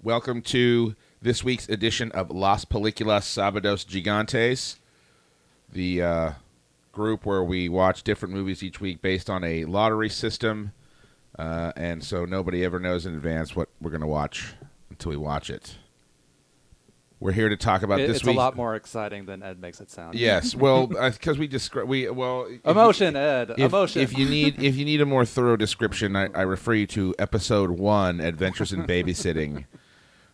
Welcome to this week's edition of Las Películas Sábados Gigantes, the group where we watch different movies each week based on a lottery system, and so nobody ever knows in advance what we're going to watch until we watch it. We're here to talk about this week. It's a lot more exciting than Ed makes it sound. Yes, well, because we describe emotion, Ed. Emotion. If you need a more thorough description, I refer you to episode 1, Adventures in Babysitting,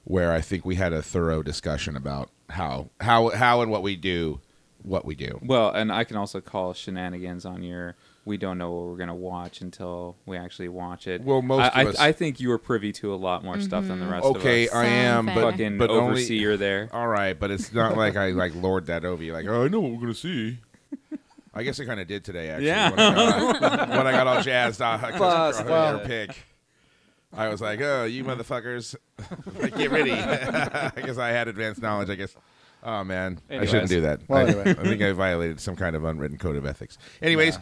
where I think we had a thorough discussion about how and what we do. Well, and I can also call shenanigans on your. We don't know what we're going to watch until we actually watch it. Well, most of us. I think you are privy to a lot more stuff than the rest of us. Okay, I am, fucking but overseer there. All right, but it's not like I lord that over you. Like, oh, I know what we're going to see. I guess I kind of did today, actually. Yeah. When I got all jazzed off your pick. I was like, oh, you motherfuckers, get ready. Because I had advanced knowledge, I guess. Oh, man. Anyways. I shouldn't do that. Well, anyway. I think I violated some kind of unwritten code of ethics. Anyways,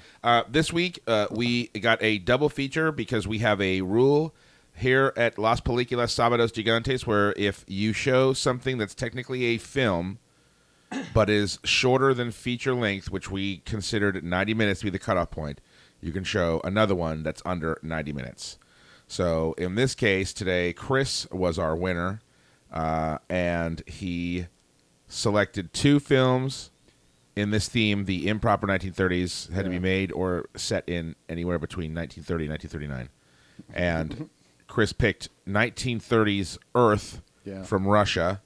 this week we got a double feature because we have a rule here at Las Películas Sábados Gigantes where if you show something that's technically a film but is shorter than feature length, which we considered 90 minutes to be the cutoff point, you can show another one that's under 90 minutes. So in this case today, Chris was our winner, and he selected 2 films in this theme. The improper 1930s had to be made or set in anywhere between 1930 and 1939. And Chris picked 1930s Earth from Russia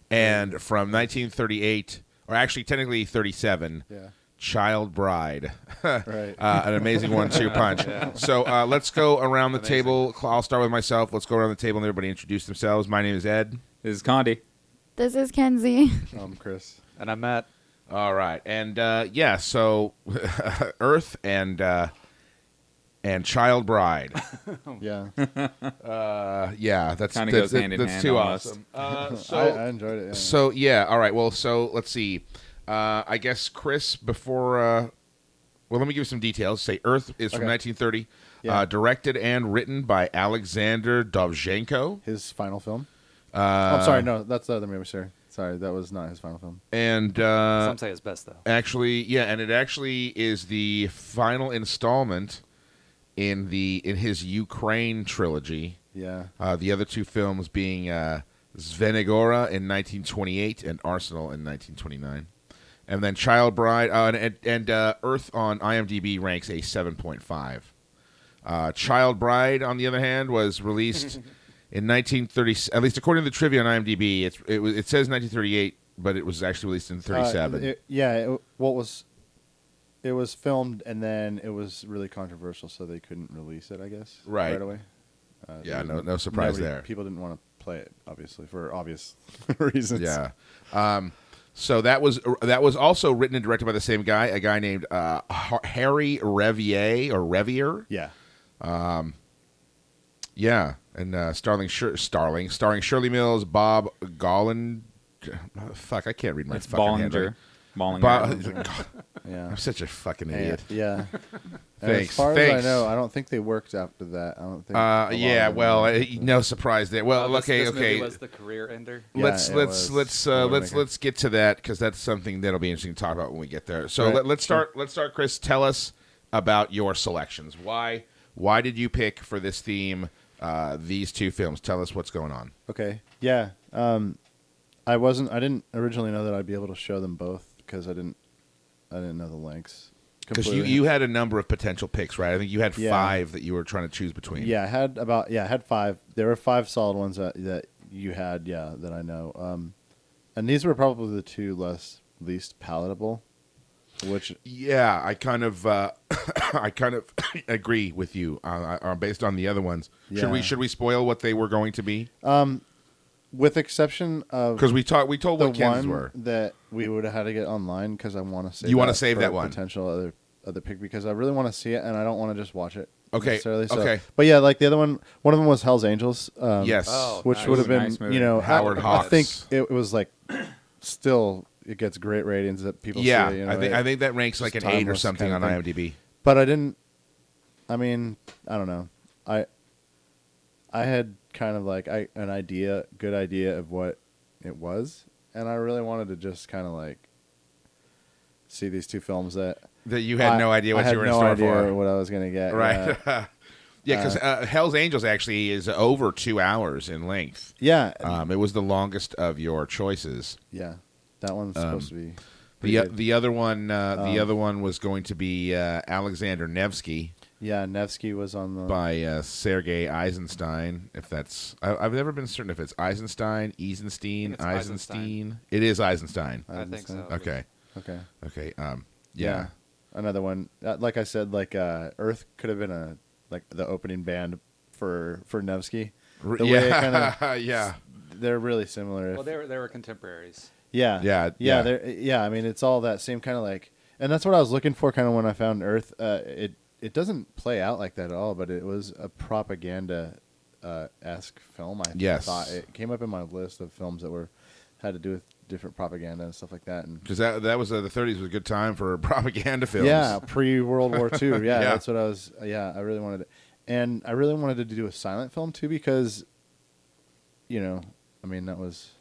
and from 1938, or actually technically 37, Child Bride. Right. An amazing 1-2 punch. So let's go around the table. I'll start with myself. Let's go around the table and everybody introduce themselves. My name is Ed. This is Condi. This is Kenzie. I'm Chris. And I'm Matt. All right, and so Earth and Child Bride. Yeah. That's Kinda goes hand in that's hand too almost. awesome. I enjoyed it. Yeah. So all right. Well, so let's see. I guess Chris, before let me give you some details. Say Earth is from 1930, directed and written by Alexander Dovzhenko. His final film. I'm sorry, no, that's the other movie, sir. Sorry, that was not his final film. And Some say his best, though. actually, and it actually is the final installment in his Ukraine trilogy. Yeah. The other 2 films being Svenigora in 1928 and Arsenal in 1929. And then Child Bride and Earth on IMDb ranks a 7.5. Child Bride, on the other hand, was released in 1930, at least according to the trivia on IMDb. It says 1938, but it was actually released in 37. It was filmed and then it was really controversial, so they couldn't release it, I guess. Right away. No surprise there. People didn't want to play it, obviously, for obvious reasons. Yeah. So that was also written and directed by the same guy, a guy named Harry Revier. Yeah. And starring Shirley Mills, Bob Golland. Fuck, I can't read my It's fucking handwriting. Bollinger. Yeah. I'm such a fucking idiot. Yeah. Thanks. As far as I know, I don't think they worked after that. I don't think. No surprise there. Well, This okay. movie was the career ender. Let's Yeah, it was. let's get to that because that's something that'll be interesting to talk about when we get there. So Right. let's start. Chris, tell us about your selections. Why did you pick for this theme these 2 films? Tell us what's going on. Okay. Yeah. I didn't originally know that I'd be able to show them both because I didn't know the lengths. Because you had a number of potential picks, right? I think you had 5 that you were trying to choose between. Yeah, I had 5. There were 5 solid ones that you had, that I know. And these were probably the 2 least palatable. Which I kind of agree with you based on the other ones. Yeah. Should we spoil what they were going to be? with exception of Because we told the what Ken's one were. that we would have had to get online because I want to save. You want to that save for that a one? potential other pick because I really want to see it and I don't want to just watch it. Okay. Necessarily. So, Okay. But yeah, like the other one of them was Hell's Angels. Yes. Oh, which nice. would have been, Nice movie. Howard I Hawks. think it was like still it gets great ratings that people Yeah, see. I think that ranks like an just 8 or timeless something on kind of IMDb. But I didn't. I mean, I don't know. I I had kind of like good idea of what it was, and I really wanted to just kind of like see these two films that you had no idea what you were in store for. I had no idea what I was gonna get. Right. Yeah, because Hell's Angels actually is over 2 hours in length. Yeah. It was the longest of your choices. Yeah, that one's supposed to be. The other one was going to be Alexander Nevsky. Yeah, Nevsky was on the by Sergei Eisenstein. If that's, I've never been certain if it's Eisenstein, Eisenstein. It is Eisenstein. I think so. Okay. Okay. Yeah. Another one. Like I said, like Earth could have been the opening band for Nevsky. The way it kinda, they're really similar. Well, they were contemporaries. Yeah. I mean, it's all that same kind of like, and that's what I was looking for. Kind of when I found Earth, it doesn't play out like that at all, but it was a propaganda esque film. I thought it came up in my list of films that had to do with different propaganda and stuff like that. And because that was the 30s was a good time for propaganda films. Yeah, pre World War II. Yeah, that's what I was. Yeah, I really wanted it, and I really wanted to do a silent film too because, I mean that was.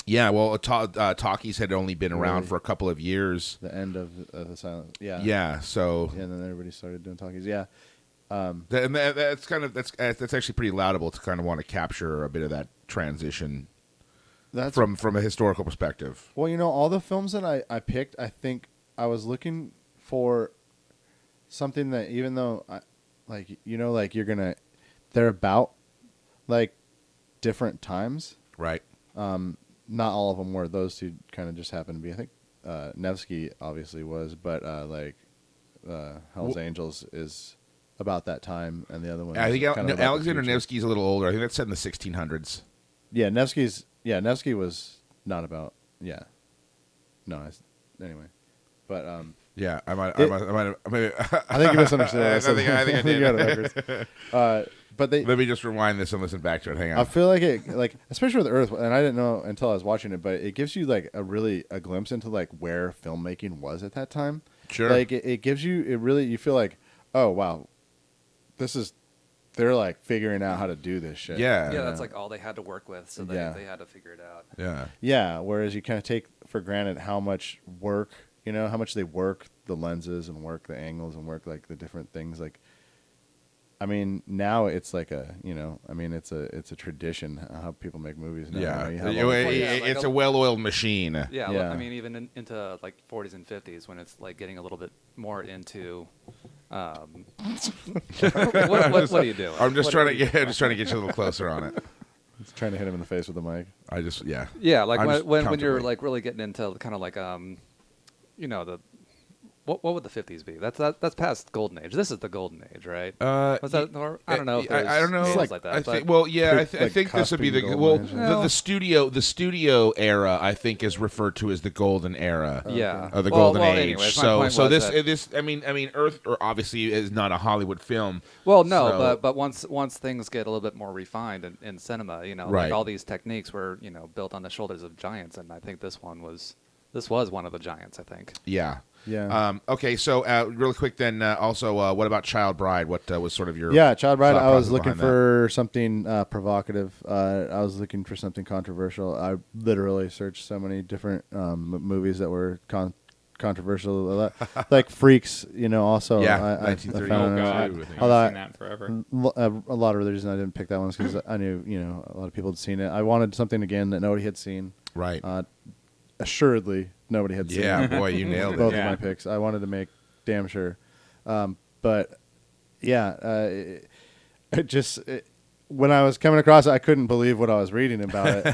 Yeah, well, talkies had only been around for a couple of years. The end of the silent. Yeah. Yeah. So. Yeah, and then everybody started doing talkies. Yeah. And that's actually pretty laudable to kind of want to capture a bit of that transition. That's from a historical perspective. Well, all the films that I picked, I think I was looking for something that even though they're about like different times. Right. Not all of them were. Those two kind of just happened to be. I think Nevsky obviously was, but Hell's Angels is about that time, and the other one. I think Alexander Nevsky's a little older. I think that's set in the 1600s. Yeah, Nevsky was not about. Yeah. No. Anyway, but yeah, I might have. I think you misunderstood. I think I did. But let me just rewind this and listen back to it. Hang on. I feel like it, especially with Earth, and I didn't know until I was watching it, but it gives you like a glimpse into like where filmmaking was at that time. Sure. Like it gives you, you feel like, oh wow, they're like figuring out how to do this shit. Yeah. Yeah, that's like all they had to work with, so they had to figure it out. Yeah. Yeah. Whereas you kind of take for granted how much work, how much they work the lenses and work the angles and work like the different things like. I mean, now it's like it's a tradition how people make movies now. Yeah, it's a well-oiled machine. Yeah, yeah. I mean, even into like 40s and 50s when it's like getting a little bit more into. What are you doing? I'm just trying to get you a little closer on it. Just trying to hit him in the face with the mic. Yeah, like when you're like really getting into kind of like the. What would the 50s be? That's past golden age. This is the golden age, right? Was that? Or, I don't know. I don't know. Like that. I think this would be the studio era. I think is referred to as the golden era. Yeah, of the golden age. Anyways, so this. I mean, Earth obviously is not a Hollywood film. Well, no, but once things get a little bit more refined in cinema, right. like all these techniques were built on the shoulders of giants, and I think this was one of the giants. I think. Yeah. Yeah. Okay, so really quick then, also, what about Child Bride? What was sort of your Child Bride? I was looking for something provocative. I was looking for something controversial. I literally searched so many different movies that were controversial, like Freaks. Also, yeah, 1930. Oh God, I've seen that forever. A lot of the reason I didn't pick that one is because I knew a lot of people had seen it. I wanted something again that nobody had seen. Right. Assuredly, nobody had seen it. Yeah, boy, you nailed it. Both of my picks. I wanted to make damn sure. But, yeah, when I was coming across it, I couldn't believe what I was reading about it.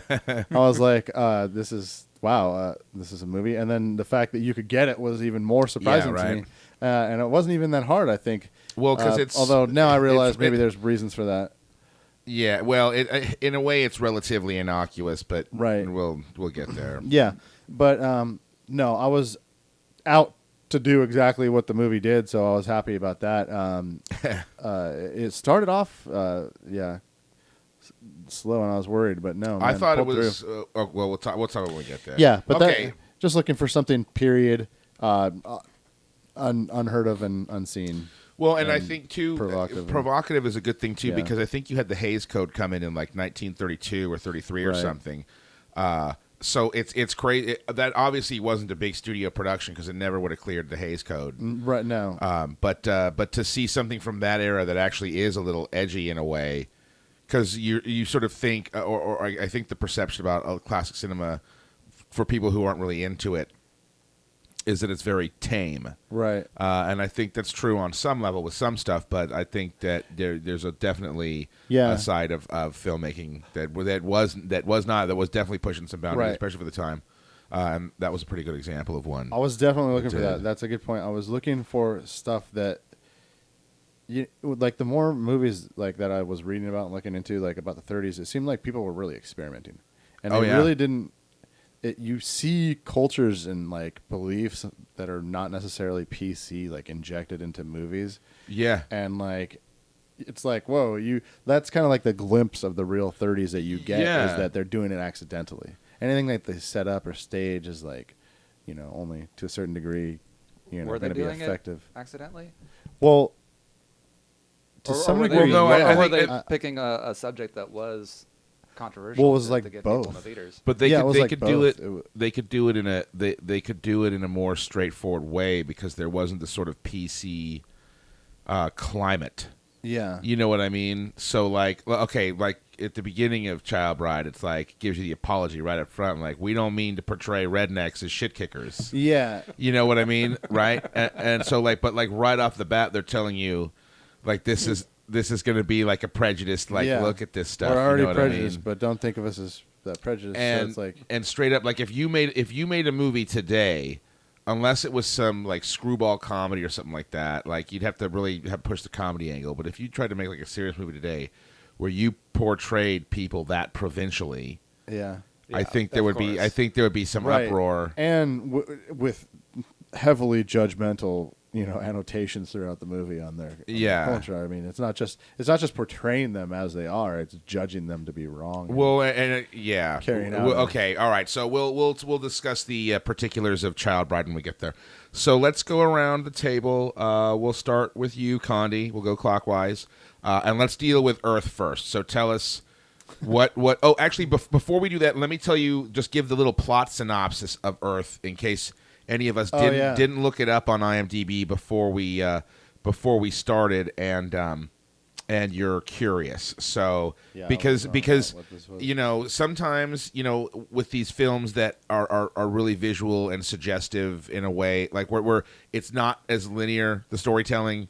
I was like, this is a movie. And then the fact that you could get it was even more surprising to me. And it wasn't even that hard, I think. Well, because it's... Although now I realize maybe there's reasons for that. Yeah, well, in a way, it's relatively innocuous, but right. we'll get there. Yeah. But no, I was out to do exactly what the movie did, so I was happy about that. It started off, slow, and I was worried, but no. I thought it was. Well, we'll talk when we get there. Yeah, but just looking for something period, unheard of and unseen. Well, and I think too, provocative is a good thing too, because I think you had the Hays Code come in like 1932 or 33 or something. So it's crazy. That obviously wasn't a big studio production because it never would have cleared the Hays Code. Right now. But to see something from that era that actually is a little edgy in a way, because you sort of think, or I think the perception about classic cinema for people who aren't really into it is that it's very tame, right? And I think that's true on some level with some stuff, but I think that there's definitely a side of filmmaking that was definitely pushing some boundaries, especially for the time. And that was a pretty good example of one. I was definitely looking for that. That's a good point. I was looking for stuff that, like the more movies like that I was reading about and looking into, like about the 30s, it seemed like people were really experimenting, and they really didn't. You see cultures and like beliefs that are not necessarily PC like injected into movies. Yeah. And like it's like, whoa, that's kind of like the glimpse of the real 30s that you get is that they're doing it accidentally. Anything that they set up or stage is like, only to a certain degree, going to be effective. Accidentally? Well, to some degree. Or were they picking a subject that was controversial? Well, it was like both, but they could do it. They could do it in a they could do it in a more straightforward way because there wasn't the sort of PC climate. Yeah, you know what I mean. So like, okay, like at the beginning of Child Bride, it's like gives you the apology right up front, like we don't mean to portray rednecks as shit kickers. Yeah, you know what I mean, right? And so like, but like right off the bat, they're telling you, like this is going to be like a prejudiced, like look at this stuff. We're already I prejudiced, mean? But don't think of us as that prejudiced. And so it's like, and straight up, like if you made a movie today, unless it was some like screwball comedy or something like that, like you'd have to really push the comedy angle. But if you tried to make like a serious movie today, where you portrayed people that provincially, I think there would be some uproar and with heavily judgmental. Annotations throughout the movie on their culture. I mean, it's not just portraying them as they are; it's judging them to be wrong. Well, carrying out. Okay, all right. So we'll discuss the particulars of Child Bride when we get there. So let's go around the table. We'll start with you, Condi. We'll go clockwise, and let's deal with Earth first. So tell us what. Oh, actually, before we do that, let me tell you. Just give the little plot synopsis of Earth in case any of us didn't look it up on IMDb before we started, and you're curious. So because sometimes with these films that are really visual and suggestive in a way, like where it's not as linear, the storytelling,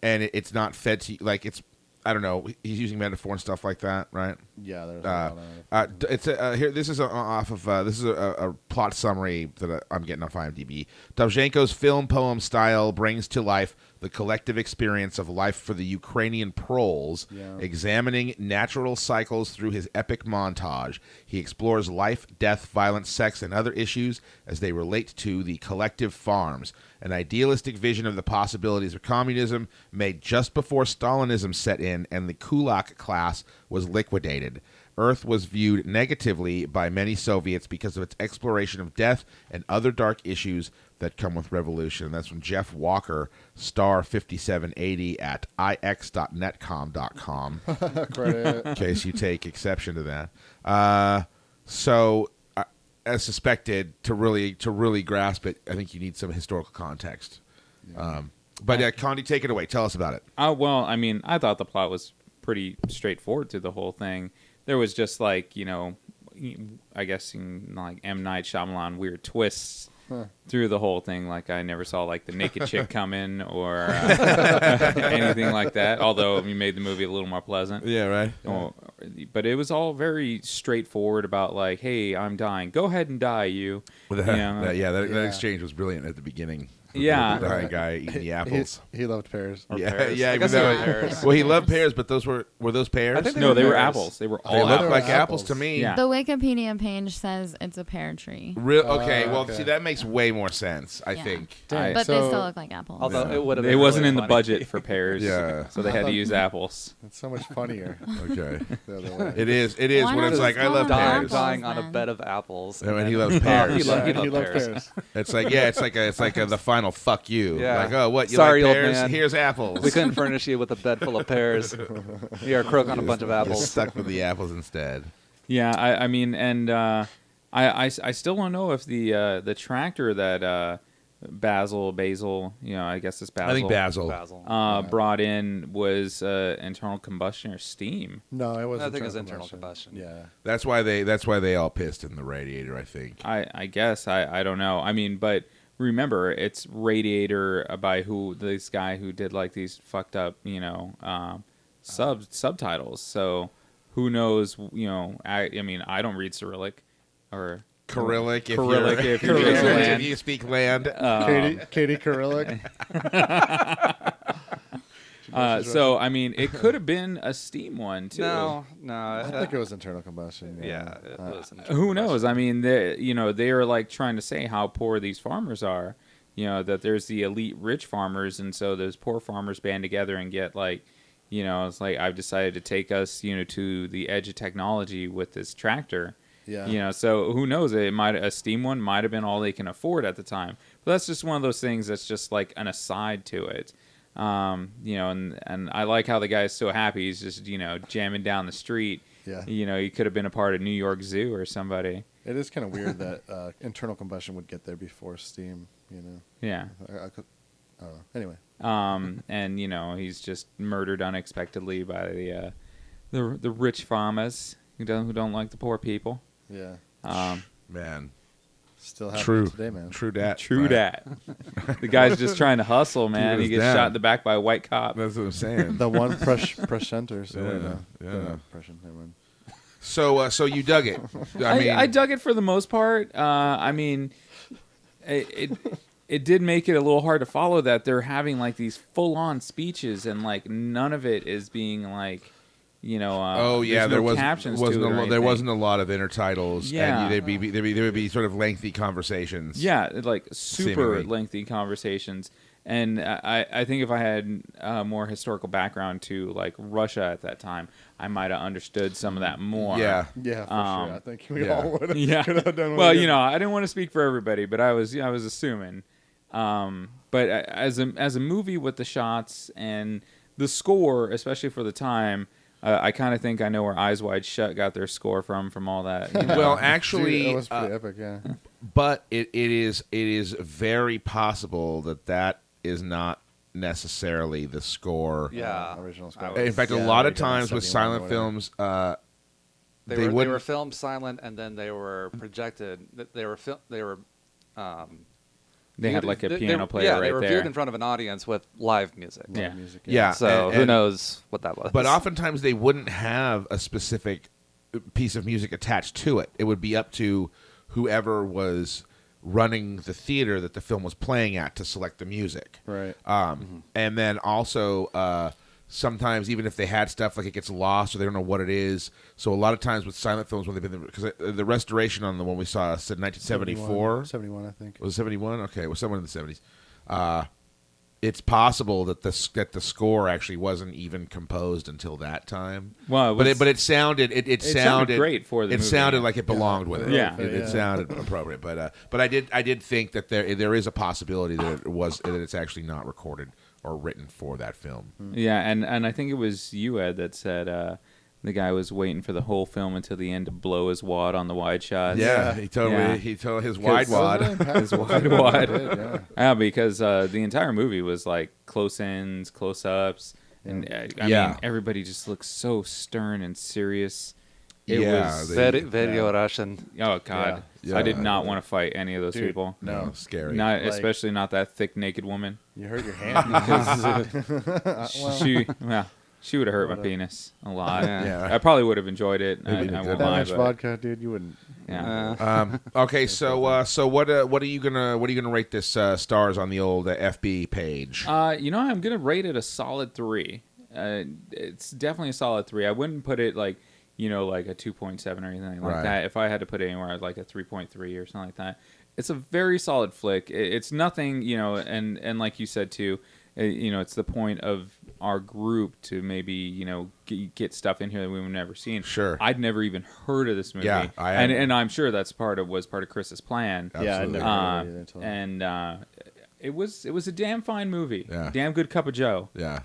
and it's not fed to like it's. I don't know. He's using metaphor and stuff like that, right? Yeah, there's a lot of it's here. This is a plot summary that I'm getting off IMDb. Dovzhenko's film poem style brings to life the collective experience of life for the Ukrainian proles, examining natural cycles through his epic montage. He explores life, death, violence, sex, and other issues as they relate to the collective farms, an idealistic vision of the possibilities of communism made just before Stalinism set in and the kulak class was liquidated. Earth was viewed negatively by many Soviets because of its exploration of death and other dark issues that come with revolution. That's from Jeff Walker, star 5780 at ix.netcom.com. In case you take exception to that. As suspected, to really grasp it, I think you need some historical context. But Condi, take it away. Tell us about it. Well, I mean, I thought the plot was pretty straightforward through the whole thing. There was just like, I guess like M. Night Shyamalan weird twists through the whole thing. Like I never saw like the naked chick come in or anything like that. Although he made the movie a little more pleasant. Yeah, right. But it was all very straightforward about like, hey, I'm dying. Go ahead and die, you. That exchange was brilliant at the beginning. Yeah, the dying guy eating the apples. He loved pears. Pears. Pears. Well, he loved pears, but were those pears? I think they were apples. They were all. They looked like apples to me. Yeah. The Wikipedia page says it's a pear tree. Okay. See, that makes way more sense. I think. But they still look like apples. Although it would have. It wasn't in the budget for pears. So they had to use apples. It's so much funnier. Okay. It is when it's like I love pears. Dying on a bed of apples. And he loves pears. He loves pears. It's like the final final fuck you. Yeah. Like, oh, what? You Sorry, like old pears? man. Here's apples. We couldn't furnish you with a bed full of pears. You're croak on a bunch of You're apples. stuck with the apples instead. Yeah, I mean, and I still don't know if the tractor that Basil, I guess it's Basil. I think Basil. Brought in was internal combustion or steam. No, it was. I think it was internal combustion. Yeah, That's why they all pissed in the radiator, I think. I guess I don't know. I mean, but remember, it's Radiator by this guy who did like these fucked up, subtitles. So who knows? I mean, I don't read Cyrillic or Cyrillic if you're if you speak land. Katie Cyrillic. So I mean, it could have been a steam one too. No. I think it was internal combustion. Yeah, it was. Internal Who knows? I mean, they are like trying to say how poor these farmers are. That there's the elite rich farmers, and so those poor farmers band together and get like, it's like I've decided to take us, to the edge of technology with this tractor. Yeah. So who knows? A steam one might have been all they can afford at the time. But that's just one of those things that's just like an aside to it. And I like how the guy's so happy. He's just, jamming down the street. Yeah. He could have been a part of New York Zoo or somebody. It is kind of weird that internal combustion would get there before steam, Yeah. I don't know. Anyway. And, he's just murdered unexpectedly by the rich farmers who don't like the poor people. Yeah. Man. Still happening True. today, man. True dat. True right. dat. The guy's just trying to hustle, man. He He gets was down. shot in the back by a white cop. That's what I'm saying. The one presenter. So Yeah. Prescient, never mind. So you dug it. I dug it for the most part. I mean, it did make it a little hard to follow that they're having like these full on speeches and like none of it is being like, there wasn't a lot of intertitles. Yeah. And there would be sort of lengthy conversations. Yeah, like super Seemingly. lengthy conversations. And I think if I had more historical background to like Russia at that time, I might have understood some of that more. Yeah. Yeah, for sure. I think we yeah. all would have. Yeah. Done Well, I didn't want to speak for everybody, but I was assuming. But as a movie with the shots and the score, especially for the time, I kind of think I know where Eyes Wide Shut got their score from all that. Well, actually, it was pretty epic. Yeah. but it is very possible that is not necessarily the score. Yeah. Original score. In fact, a lot of times with silent films, they were filmed silent and then they were projected. They had like a piano player yeah, right there. they were viewed in front of an audience with live music. Yeah. Music, Yeah. So and- who knows what that was? But oftentimes they wouldn't have a specific piece of music attached to it. It would be up to whoever was running the theater that the film was playing at to select the music. Right. And then also sometimes even if they had stuff, like it gets lost or they don't know what it is. So a lot of times with silent films, when they've been, because the restoration on the one we saw said 1974. 71, I think. Was it 71? Okay, it was somewhere in the 70s. It's possible that the score actually wasn't even composed until that time. Well, but it sounded it sounded great for the it movie. sounded like it belonged with it. Yeah. It sounded appropriate. But I did think that there is a possibility that it's actually not recorded or written for that film. Yeah, and I think it was you, Ed, that said the guy was waiting for the whole film until the end to blow his wad on the wide shots. Yeah, he told his wide wad. His wide wad. Yeah. Yeah, because the entire movie was like close ins, close ups, and I mean everybody just looks so stern and serious. It was very Russian. oh god, Yeah. I did not want to fight any of those Dude, people. No, scary. Not Like- especially not that thick naked woman. You hurt your hand. She would have hurt my penis a lot. Yeah. I probably would have enjoyed it. I Maybe won't good. That lie, much but vodka, dude, you wouldn't. yeah. Okay, so what are you gonna rate this stars on the old FB page? I'm gonna rate it a solid 3. It's definitely a solid 3. I wouldn't put it like like a 2.7 or anything like Right. that. If I had to put it anywhere, I'd like a 3.3 or something like that. It's a very solid flick. It's nothing, and like you said too, it's the point of our group to maybe get stuff in here that we've never seen. Sure. I'd never even heard of this movie. Yeah, I hadn't. and I'm sure that's part of Chris's plan. Yeah, I Absolutely. never heard of it until. And It was a damn fine movie. Yeah. Damn good cup of Joe. Yeah.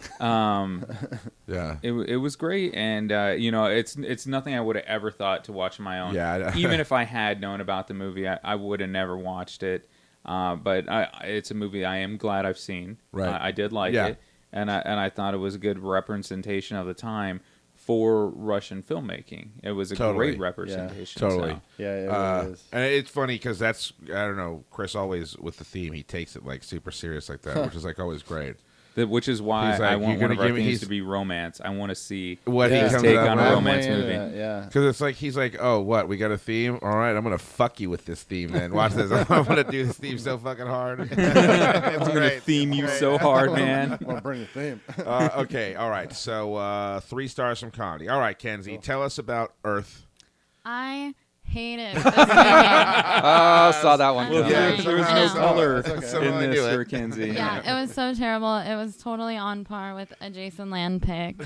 Yeah. It was great, and it's nothing I would have ever thought to watch on my own. Yeah. Even if I had known about the movie, I would have never watched it. But it's a movie I am glad I've seen. Right. I did like it, and I thought it was a good representation of the time for Russian filmmaking. It was a great representation. Yeah. Totally. So. Yeah, it really is. And it's funny because that's, I don't know, Chris always with the theme, he takes it like super serious like that, which is like always great. Which is why He's like, I want one of our themes he's- to be romance. I want to see What he his comes take up on a with. romance I'm way movie. into that, yeah. Because it's like, he's like, oh, what, we got a theme? All right, I'm going to fuck you with this theme then. Watch this. I'm going to do this theme so fucking hard. It's I'm going to great. theme you so hard, man. I want to bring the theme. Okay, all right. So 3 stars from comedy. All right, Kenzie, tell us about Earth. I hated this movie. Saw that one. Well, coming. yeah. There was I no know. color So in I this knew it. for Kenzie. Yeah, it was so terrible. It was totally on par with a Jason Land pick.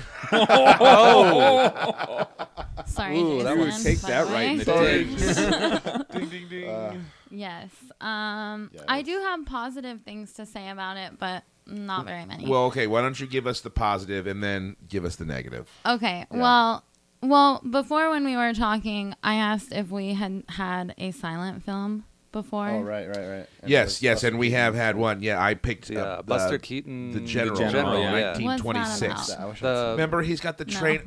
Sorry, Ooh, that Jason. was- Take by that the right in way. the Ding, ding, ding. Yes. I do have positive things to say about it, but not very many. Well, okay, why don't you give us the positive and then give us the negative? Okay. Yeah. Well, before when we were talking, I asked if we had had a silent film before. Oh, right. And Yes, so yes, and we Buster have Keaton's had one. Yeah, I picked Buster Keaton. the General, General, yeah. 1926. What's that I wish I'd The- Remember, he's got the No. train.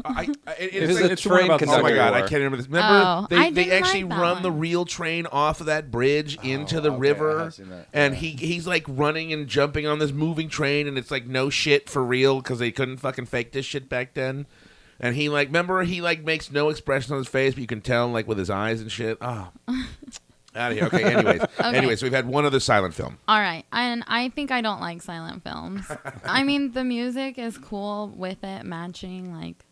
It's like, a train about the oh my conductor. god, I war. can't remember this. Remember, Oh, I they didn't actually like that run the one. real train off of that bridge into the okay, I river, have seen that. and Yeah. he's like running and jumping on this moving train, and it's like no shit for real because they couldn't fucking fake this shit back then. And he like, remember, he like makes no expression on his face, but you can tell like with his eyes and shit. Oh. Out of here. Okay, anyways, so we've had one other silent film. All right. And I think I don't like silent films. I mean, the music is cool with it matching like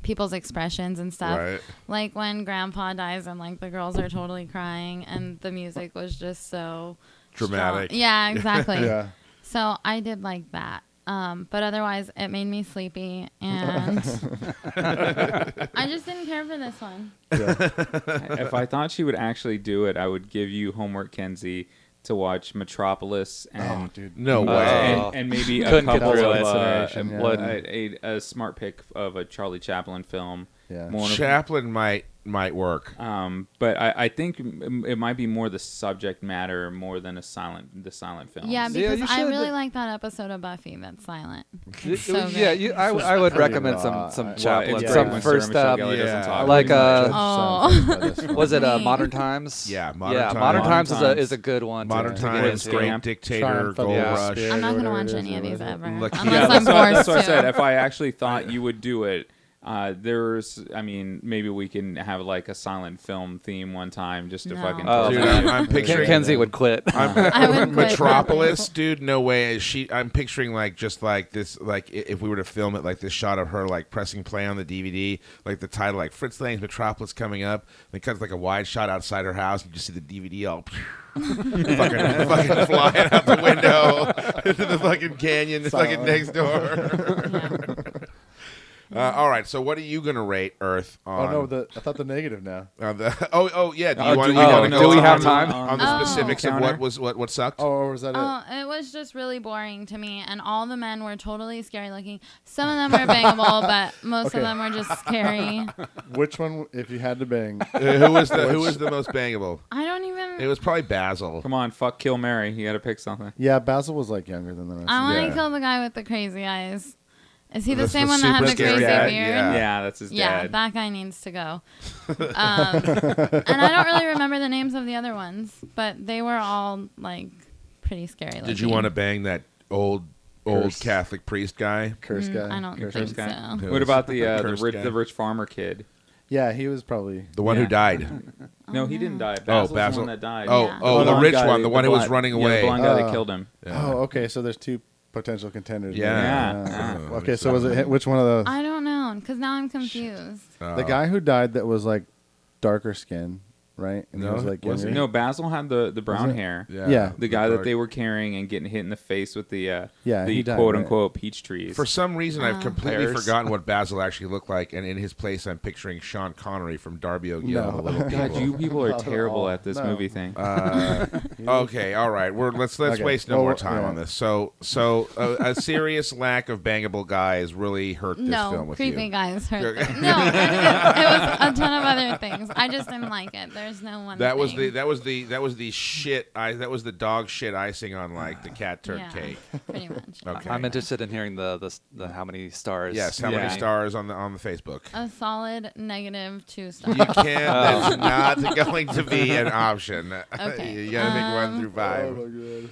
people's expressions and stuff. Right. Like when Grandpa dies and like the girls are totally crying and the music was just so Dramatic. strong. Yeah, exactly. Yeah. So I did like that. But otherwise, it made me sleepy, and I just didn't care for this one. If I thought she would actually do it, I would give you homework, Kenzie, to watch Metropolis and Oh, dude. No way. and maybe a Couldn't get couple through of that situation, yeah. what a smart pick of a Charlie Chaplin film. Yeah. One of- Chaplin might work. but I think it might be more the subject matter more than the silent film. Yeah, Yeah, because you I should. really like that episode of Buffy that's silent. It's so good. Yeah, I would pretty recommend raw. some Well, Chaplin, it's yeah. some great when first Sarah Michelle up. Gellar doesn't Yeah. talk. Like, Oh. Was it Me. Modern Times? Yeah, Modern yeah, Times. Modern Times Modern is a good one. Modern to get Times, into. Great Dictator, Triumph of Gold the Rush. Spirit, I'm not going to whatever watch it any is, of or these whatever. ever. Look, Unless Yeah, I'm that's forced what I said. to. If I actually thought you would do it, maybe we can have like a silent film theme one time just to No. fucking. Oh, Dude, man. I'm picturing Kenzie would quit. I would quit. Metropolis, dude. No way. I'm picturing like just like this, like if we were to film it, like this shot of her like pressing play on the DVD, like the title, like Fritz Lang's Metropolis coming up. And it cuts like a wide shot outside her house. You just see the DVD all fucking flying out the window into the fucking canyon, the fucking next door. All right, so what are you gonna rate Earth on? Oh no, I thought the negative now. Yeah. Do you Oh, want do- to oh, go do we on have the- time? on the Oh. specifics of Counter? what sucked? Oh, or was that it? Oh, it was just really boring to me, and all the men were totally scary looking. Some of them were bangable, but most Okay. of them were just scary. Which one, if you had to bang? Who was the most bangable? I don't even. It was probably Basil. Come on, fuck, kill, marry. You got to pick something. Yeah, Basil was like younger than the rest. I want to Yeah. kill the guy with the crazy eyes. Is he the That's same the one that had super the crazy scary guy? beard? Yeah. Yeah, that's his Yeah, dad. that guy needs to go. And I don't really remember the names of the other ones, but they were all like pretty scary looking. Did you want to bang that old Cursed. Catholic priest guy? Curse guy. I don't Curse think guy. so. Who What was about the cursed guy? rich farmer kid? Yeah, he was probably. The one Yeah. who died. No, he didn't die. Oh, Basil's Basil. the one that died. Oh, Yeah. oh, the blonde rich guy, one, the one who was blonde- running yeah, away. the blonde guy that Oh. killed him. Yeah. Oh, okay. So there's two potential contenders. Yeah. Yeah. Okay, so was it which one of those? I don't know, because now I'm confused. The guy who died that was like darker skin, right? And No, he was like, was he? No, Basil had the brown hair. Yeah. The guy that they were carrying and getting hit in the face with the he died, quote unquote peach trees. For some reason, I've completely Pears. forgotten what Basil actually looked like, and in his place, I'm picturing Sean Connery from Darby O'Gill and the Little People. God, you people are terrible at this movie thing. Okay, all right. Let's waste no more time on this. So a serious lack of bangable guys really hurt this film with you. No, creepy guys hurt. No, it was a ton of other things. I just didn't like it. There's no one. That was thing. that was the dog shit icing on like the cat turd cake. Pretty much. Okay. I'm interested in hearing the how many stars. Yes, how many stars on the Facebook? A solid -2 stars. You can't. That's not going to be an option. Okay. You gotta pick 1 through 5. Oh my god.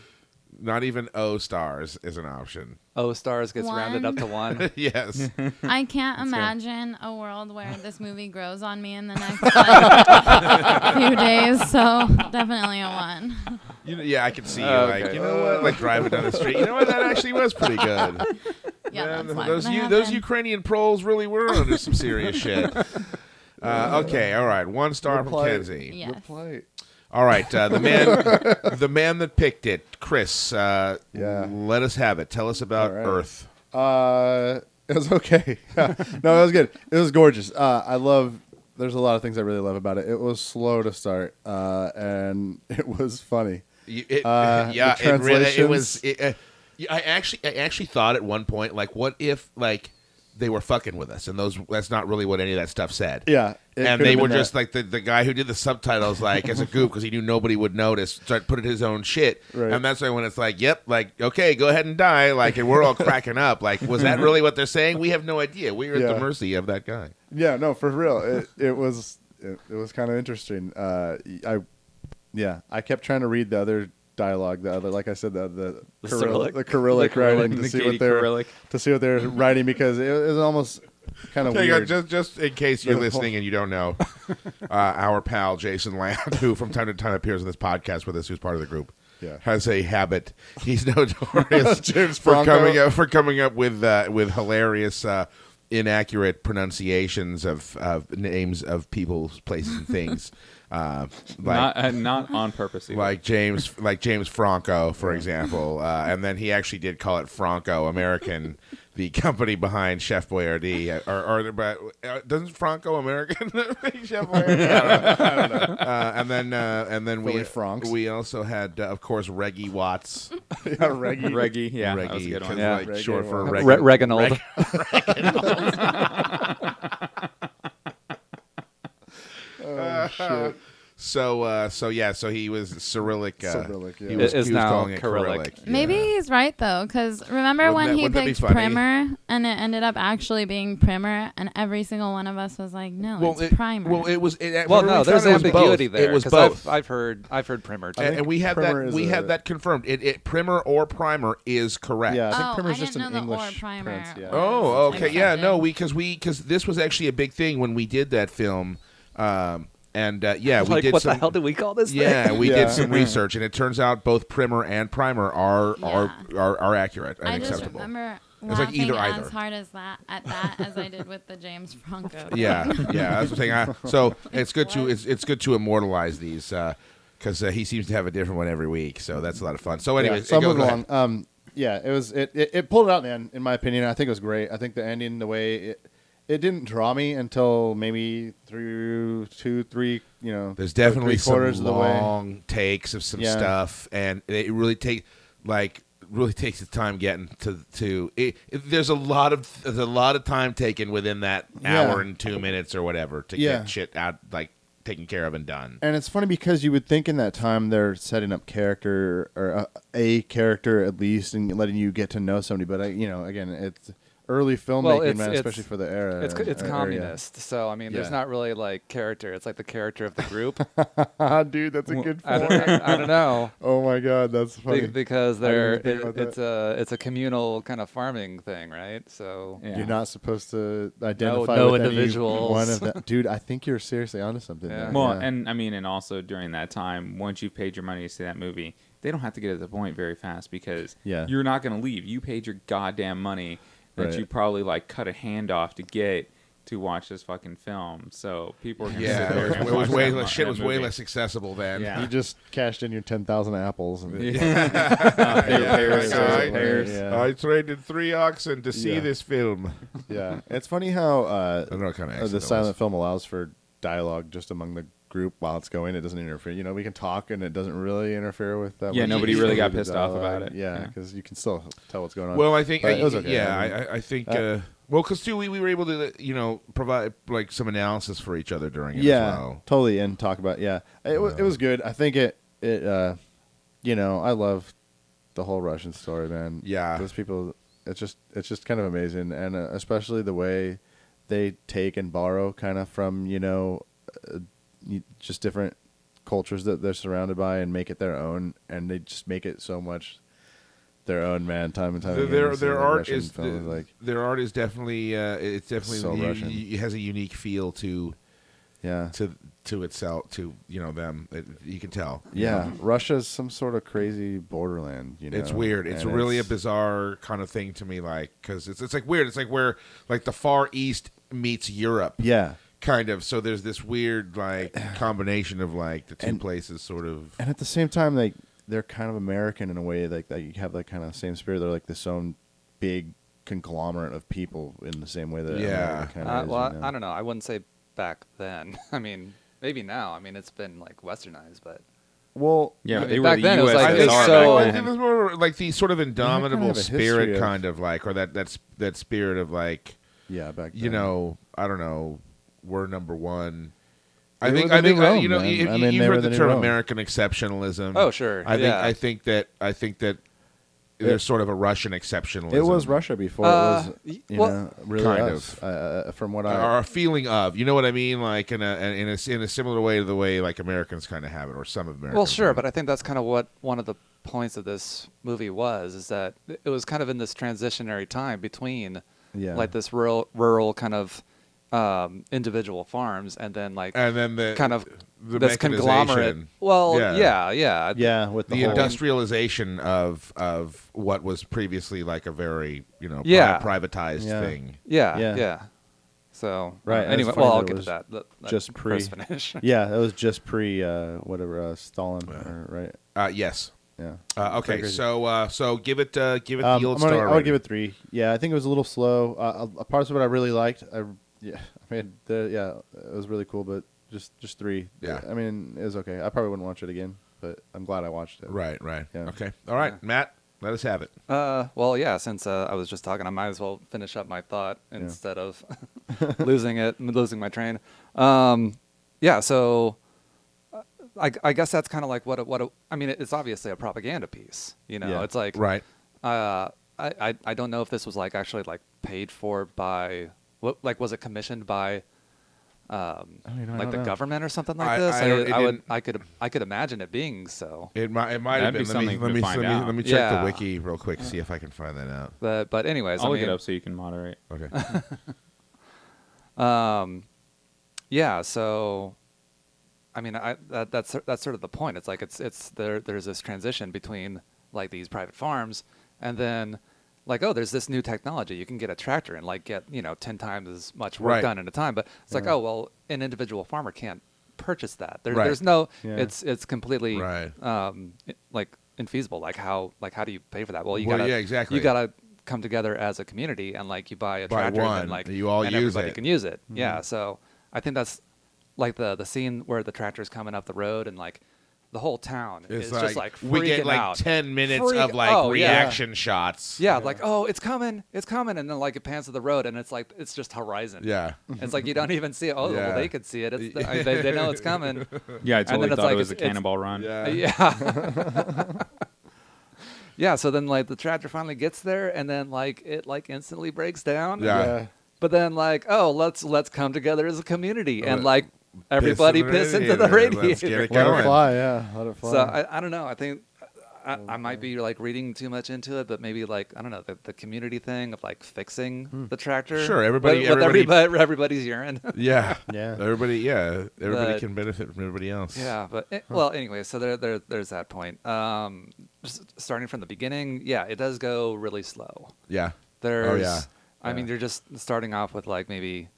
Not even O stars is an option. O stars gets rounded up to 1. Yes. I can't imagine a world where this movie grows on me in the next few days. So definitely a 1. Yeah, I can see you like, you know what, like driving down the street. You know what, that actually was pretty good. Yeah, Man, that's those Ukrainian proles really were under some serious shit. Okay, all right, 1 star from Kenzie. Yes. All right, the man that picked it, Chris. Let us have it. Tell us about Earth. It was okay. No, it was good. It was gorgeous. There's a lot of things I really love about it. It was slow to start, and it was funny. It was. I actually thought at one point, like, what if like they were fucking with us, and that's not really what any of that stuff said. Yeah. And they were just like the guy who did the subtitles, like as a goof, because he knew nobody would notice, started putting his own shit. Right. And that's why when it's like, yep, like, okay, go ahead and die, like, and we're all cracking up. Like, was that really what they're saying? We have no idea. We are at the mercy of that guy. Yeah, no, for real. It was kind of interesting. I kept trying to read the other dialogue, like I said, the Cyrillic writing to see what they're writing, because it was almost kind of weird. Just in case you're listening and you don't know, our pal Jason Land, who from time to time appears on this podcast with us, who's part of the group, has a habit. He's notorious for coming up with hilarious, inaccurate pronunciations of names of people, places, and things. Not on purpose either. like James Franco, for example, and then he actually did call it Franco American, the company behind Chef Boyardee, but doesn't Franco American Chef Boyardee? I don't know. And then we also had of course Reggie Watts. Reggie, Reggie, that was a good one. Like Reggie short for Reginald. Oh shit. So he was Cyrillic. Cyrillic, yeah. He was now calling it Cyrillic. Cyrillic. Maybe he's right though, because remember when he picked Primer and it ended up actually being Primer, and every single one of us was like, "No, it's Primer." No, there's ambiguity there. It was both. I've heard Primer too. And we have that confirmed. Primer or Primer is correct. Yeah, I think Primer's I just didn't an know English the or Primer. prince. Yeah. Oh, okay, yeah, no, because this was actually a big thing when we did that film. And we did what some. the hell did we call this thing? Yeah, we did some research, and it turns out both Primer and Primer are accurate and acceptable. I just remember It's like laughing either. as hard as as I did with the James Franco. Yeah, that's the thing. So it's good to immortalize these because he seems to have a different one every week. So that's a lot of fun. So anyway, so moving along. It pulled it out, man. In my opinion, I think it was great. I think the ending, the way it didn't draw me until maybe through 2-3, there's definitely some of the long takes of some stuff, and it really takes its time getting to it. There's a lot of time taken within that hour and 2 minutes or whatever to get shit out, like taken care of and done. And it's funny because you would think in that time they're setting up character or a character at least and letting you get to know somebody, but again, it's early filmmaking, man, especially for the era. It's communist, so I mean, there's not really like character. It's like the character of the group. Dude, that's a good point. I don't know. Oh my god, that's funny. Because it's a communal kind of farming thing, right? So you're not supposed to identify with individuals. One of them. Dude, I think you're seriously onto something. Yeah. Well, and I mean, and also during that time, once you've paid your money to see that movie, they don't have to get to the point very fast because you're not going to leave. You paid your goddamn money that you probably like cut a hand off to get, to watch this fucking film. So people are going to Yeah, sit there and it was watch way that less. Shit was way movie. less accessible then. Yeah. You just cashed in your 10,000 apples. And I traded 3 oxen to see this film. Yeah, it's funny how I don't know what kind of accent the that silent was. film allows for dialogue just among the group while it's going. It doesn't interfere. You know, we can talk and it doesn't really interfere with that. Yeah, much. nobody really got pissed off about it. Yeah, Yeah. because you can still tell what's going on. Well, I think But it was okay. I think well, because too we were able to provide like some analysis for each other during it as well. Totally, and talk about it was good. I think it I love the whole Russian story, man. Yeah, those people, it's just kind of amazing, and especially the way they take and borrow kind of from just different cultures that they're surrounded by and make it their own, and they just make it so much their own, man. Time and time again. Their art is their art is definitely it's definitely so Russian. It has a unique feel to itself, to them. You can tell. Yeah, Russia's some sort of crazy borderland. It's weird. It's really a bizarre kind of thing to me, like because it's like weird. It's like where like the Far East meets Europe. Yeah. Kind of. So there's this weird like combination of like the two places, sort of. And at the same time, they're kind of American in a way, like that you have that kind of same spirit. They're like this own big conglomerate of people in the same way that America kind of is. Well, I don't know. I wouldn't say back then. I mean, maybe now. I mean, it's been like westernized, but. Well, yeah, they were the USSR. I think So it was more like the sort of indomitable spirit, of, kind of like, or that spirit of like, back then. I don't know. We're number one. They I think Rome, you've they heard were the the term new Rome. American exceptionalism. Oh, sure. I think that there's sort of a Russian exceptionalism. It was Russia before it was really kind us, from what or a feeling of, you know what I mean, like in a similar way to the way like Americans kind of have it, or some Americans. Well, sure, but I think that's kind of what one of the points of this movie is that it was kind of in this transitionary time between like this rural kind of individual farms and then the kind of the this conglomerate. Well, yeah, with the industrialization of what was previously like a very privatized thing. Yeah. So right. Anyway, well, I'll get to that. Just finish. Yeah, it was just pre Stalin, right? Yes. Yeah. Okay. So give it the old star. I would give it 3. Yeah, I think it was a little slow. Parts of it I really liked. It was really cool, but just 3. Yeah. I mean, it was okay. I probably wouldn't watch it again, but I'm glad I watched it. Right. Yeah. Okay. All right, Matt, let us have it. Well, yeah. Since I was just talking, I might as well finish up my thought instead of losing my train. Yeah. So. I guess that's kind of like what I mean. It's obviously a propaganda piece, Yeah. It's like right. I don't know if this was like actually like paid for by was it commissioned by the government or something like this? I could imagine it being so. It might have been. Let me check the wiki real quick, see if I can find that out. But anyways, I'll look it up so you can moderate. Okay. Yeah. So. I mean, that's sort of the point. It's like there's this transition between like these private farms, and then like there's this new technology. You can get a tractor and like get 10 times as much work done in a time. But it's like an individual farmer can't purchase that. There's no. Yeah. It's completely like infeasible. Like how do you pay for that? Well, you gotta come together as a community and like you buy a tractor and like you all and use everybody it. can use it. Mm-hmm. Yeah. So I think that's. Like the scene where the tractor's coming up the road and like the whole town is just like freaking we get like out. 10 minutes of like reaction shots. Yeah, like it's coming, and then like it pans to the road and it's like it's just horizon. Yeah, it's like you don't even see it. Oh, well, they could see it. They know it's coming. Yeah, I totally thought it was a cannonball run. Yeah. Yeah. So then like the tractor finally gets there and then like it like instantly breaks down. Yeah. But then like let's come together as a community and like. Everybody piss into the radiator. Let's get it Let going. it fly, yeah. Let it fly. So I don't know. I think I might be like reading too much into it, but maybe like I don't know the community thing of like fixing the tractor. Sure, everybody's urine. Yeah, yeah. Everybody can benefit from everybody else. Yeah, but well, anyway, so there's that point. Just starting from the beginning, yeah, it does go really slow. Yeah. I mean, you're just starting off with like maybe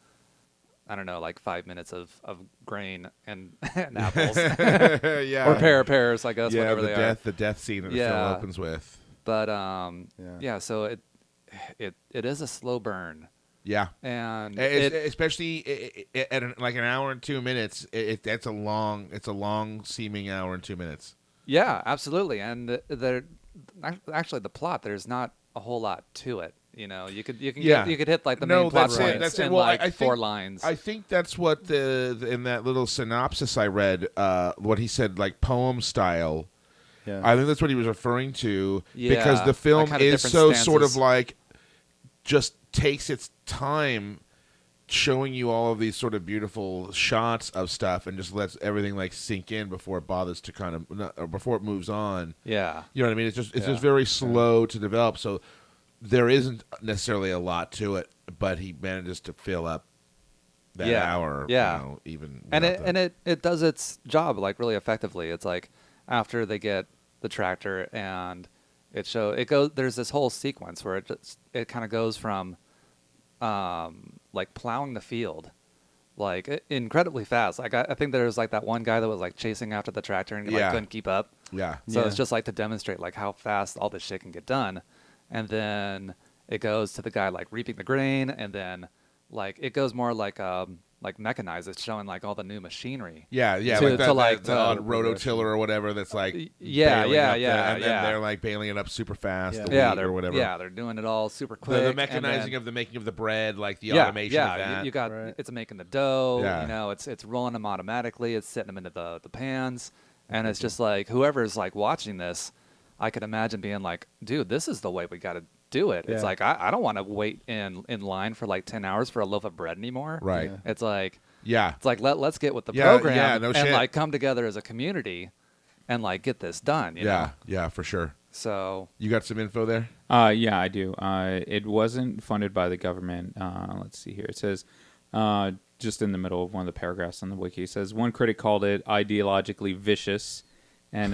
I don't know, like 5 minutes of grain and, and apples yeah. or pears, I guess, yeah, whatever they are. the death scene that the Yeah. film opens with. But Yeah. so it is a slow burn, Yeah. and Especially at like an hour and 2 minutes, it's a long seeming hour and 2 minutes. yeah, absolutely. And actually the plot, there's not a whole lot to it. You know, you could Yeah. you could hit like the main plot that's it. points That's it. in Well, like I 4 think- lines. I think that's what in that little synopsis I read, what he said, like poem style. Yeah. I think that's what he was referring to Yeah, because the like film kind of is different so sort of stanzas. like just takes its time showing you all of these sort of beautiful shots of stuff and just lets everything like sink in before it bothers to kind of or before it moves on. yeah. You know what I mean? It's just Yeah. very slow to develop. So there isn't necessarily a lot to it, but he manages to fill up that Yeah. hour. Yeah. You know, even And without it does its job like really effectively. It's like after they get the tractor and there's this whole sequence where it kind of goes from like plowing the field like incredibly fast. Like I think there's like that one guy that was like chasing after the tractor and like Yeah. couldn't keep up. Yeah. So it's Yeah. just like to demonstrate like how fast all this shit can get done. And then it goes to the guy like reaping the grain, and then like it goes more like mechanized. It's showing like all the new machinery. Yeah, yeah, To- like that, to, like, the to- odd rototiller or whatever that's like Yeah, bailing yeah, up yeah, and yeah. then they're like bailing it up super fast, Yeah. the Yeah, wheat they're or whatever. Yeah, they're doing it all super quick. the and mechanizing then- of the making of the bread, like the yeah, automation yeah, of that. You got Right. it's making the dough. Yeah. You know, it's rolling them automatically. It's setting them into the pans, and it's just like whoever's like watching this, I could imagine being like, dude, this is the way we got to do it. It's Yeah. like I don't want to wait in line for like 10 hours for a loaf of bread anymore. Right. Yeah. It's like Yeah. it's like let's get with the Yeah, program yeah, no and shit. like come together as a community and like get this done. You Yeah. know? Yeah, for sure. So You got some info there? Yeah, I do. It wasn't funded by the government. Let's see here. It says, just in the middle of one of the paragraphs on the wiki, it says, one critic called it ideologically vicious, and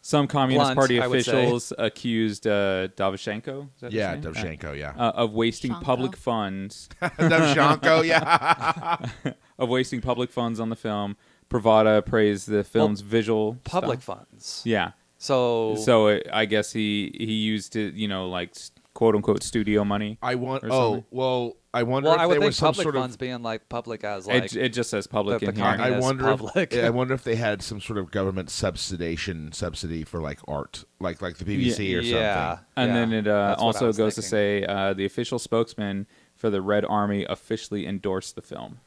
some Communist Blunt, Party I would say. officials accused Davchenko, is that his Yeah, name? Dovzhenko, yeah. Of wasting Shanko. public funds Dovzhenko, yeah. on the film. Pravada praised the film's visual public stuff. funds. Yeah. So I guess he used it, like quote unquote studio money. I want Or something. I wonder well, if I would there think was some public sort funds of being like public as like It just says public the in here. I communist wonder public. I wonder if they had some sort of government subsidy for like art, like the BBC or yeah. something. And yeah. then it That's what I also was goes to thinking. say the official spokesman for the Red Army officially endorsed the film.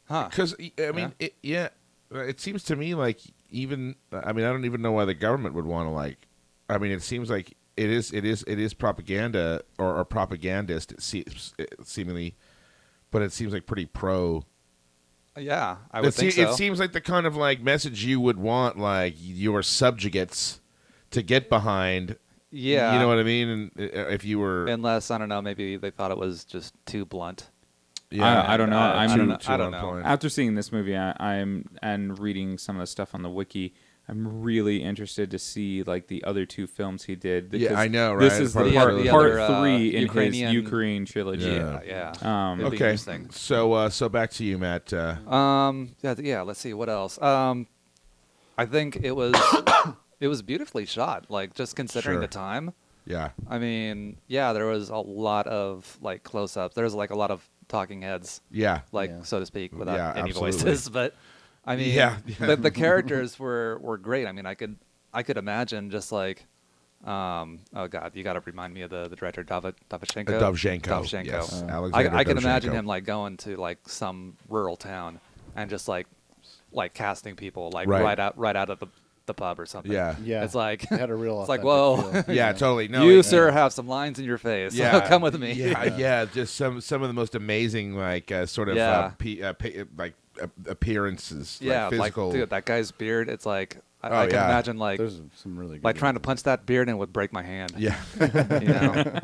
Huh. Because I mean, it seems to me like I don't even know why the government would want to like. I mean, it seems like it is propaganda or propagandist. Seemingly, but it seems like pretty pro. Yeah, I would think so. It seems like the kind of like message you would want like your subjugates to get behind. Yeah. You know what I mean? And if you were, Unless I don't know, maybe they thought it was just too blunt. I don't know. I don't know. too I don't on know. point. After seeing this movie, and reading some of the stuff on the wiki, I'm really interested to see like the other two films he did. Yeah, because I know, right? This is Part the of part, the part other, 3 in Ukrainian- his Ukraine trilogy. Yeah. Yeah. Um, It'd be Okay, interesting. so back to you, Matt. Yeah. Let's see what else. I think it was it was beautifully shot. Like just considering Sure. the time. Yeah, I mean, yeah, there was a lot of like close-ups. There's like a lot of talking heads, yeah, like Yeah. so to speak, without Yeah, any absolutely. voices. But I mean, Yeah. the characters were great. I mean, I could imagine just like, oh god, you got to remind me of the director Dovzhenko. Dovzhenko. Yes, Alexander I can imagine Dovzhenko. him like going to like some rural town and just like casting people like Right. right out of the pub or something. Yeah. Yeah. It's like It had a real. it's like, authentic whoa. feel. Yeah, totally. No, you, it- sir, have some lines in your face. Yeah, Come with me. Yeah, just some of the most amazing like sort of Yeah. appearances. Yeah, like physical. dude, that guy's beard. It's like Oh, I can yeah. imagine like There's some really good like trying to ones. punch that beard and it would break my hand. Yeah. You know?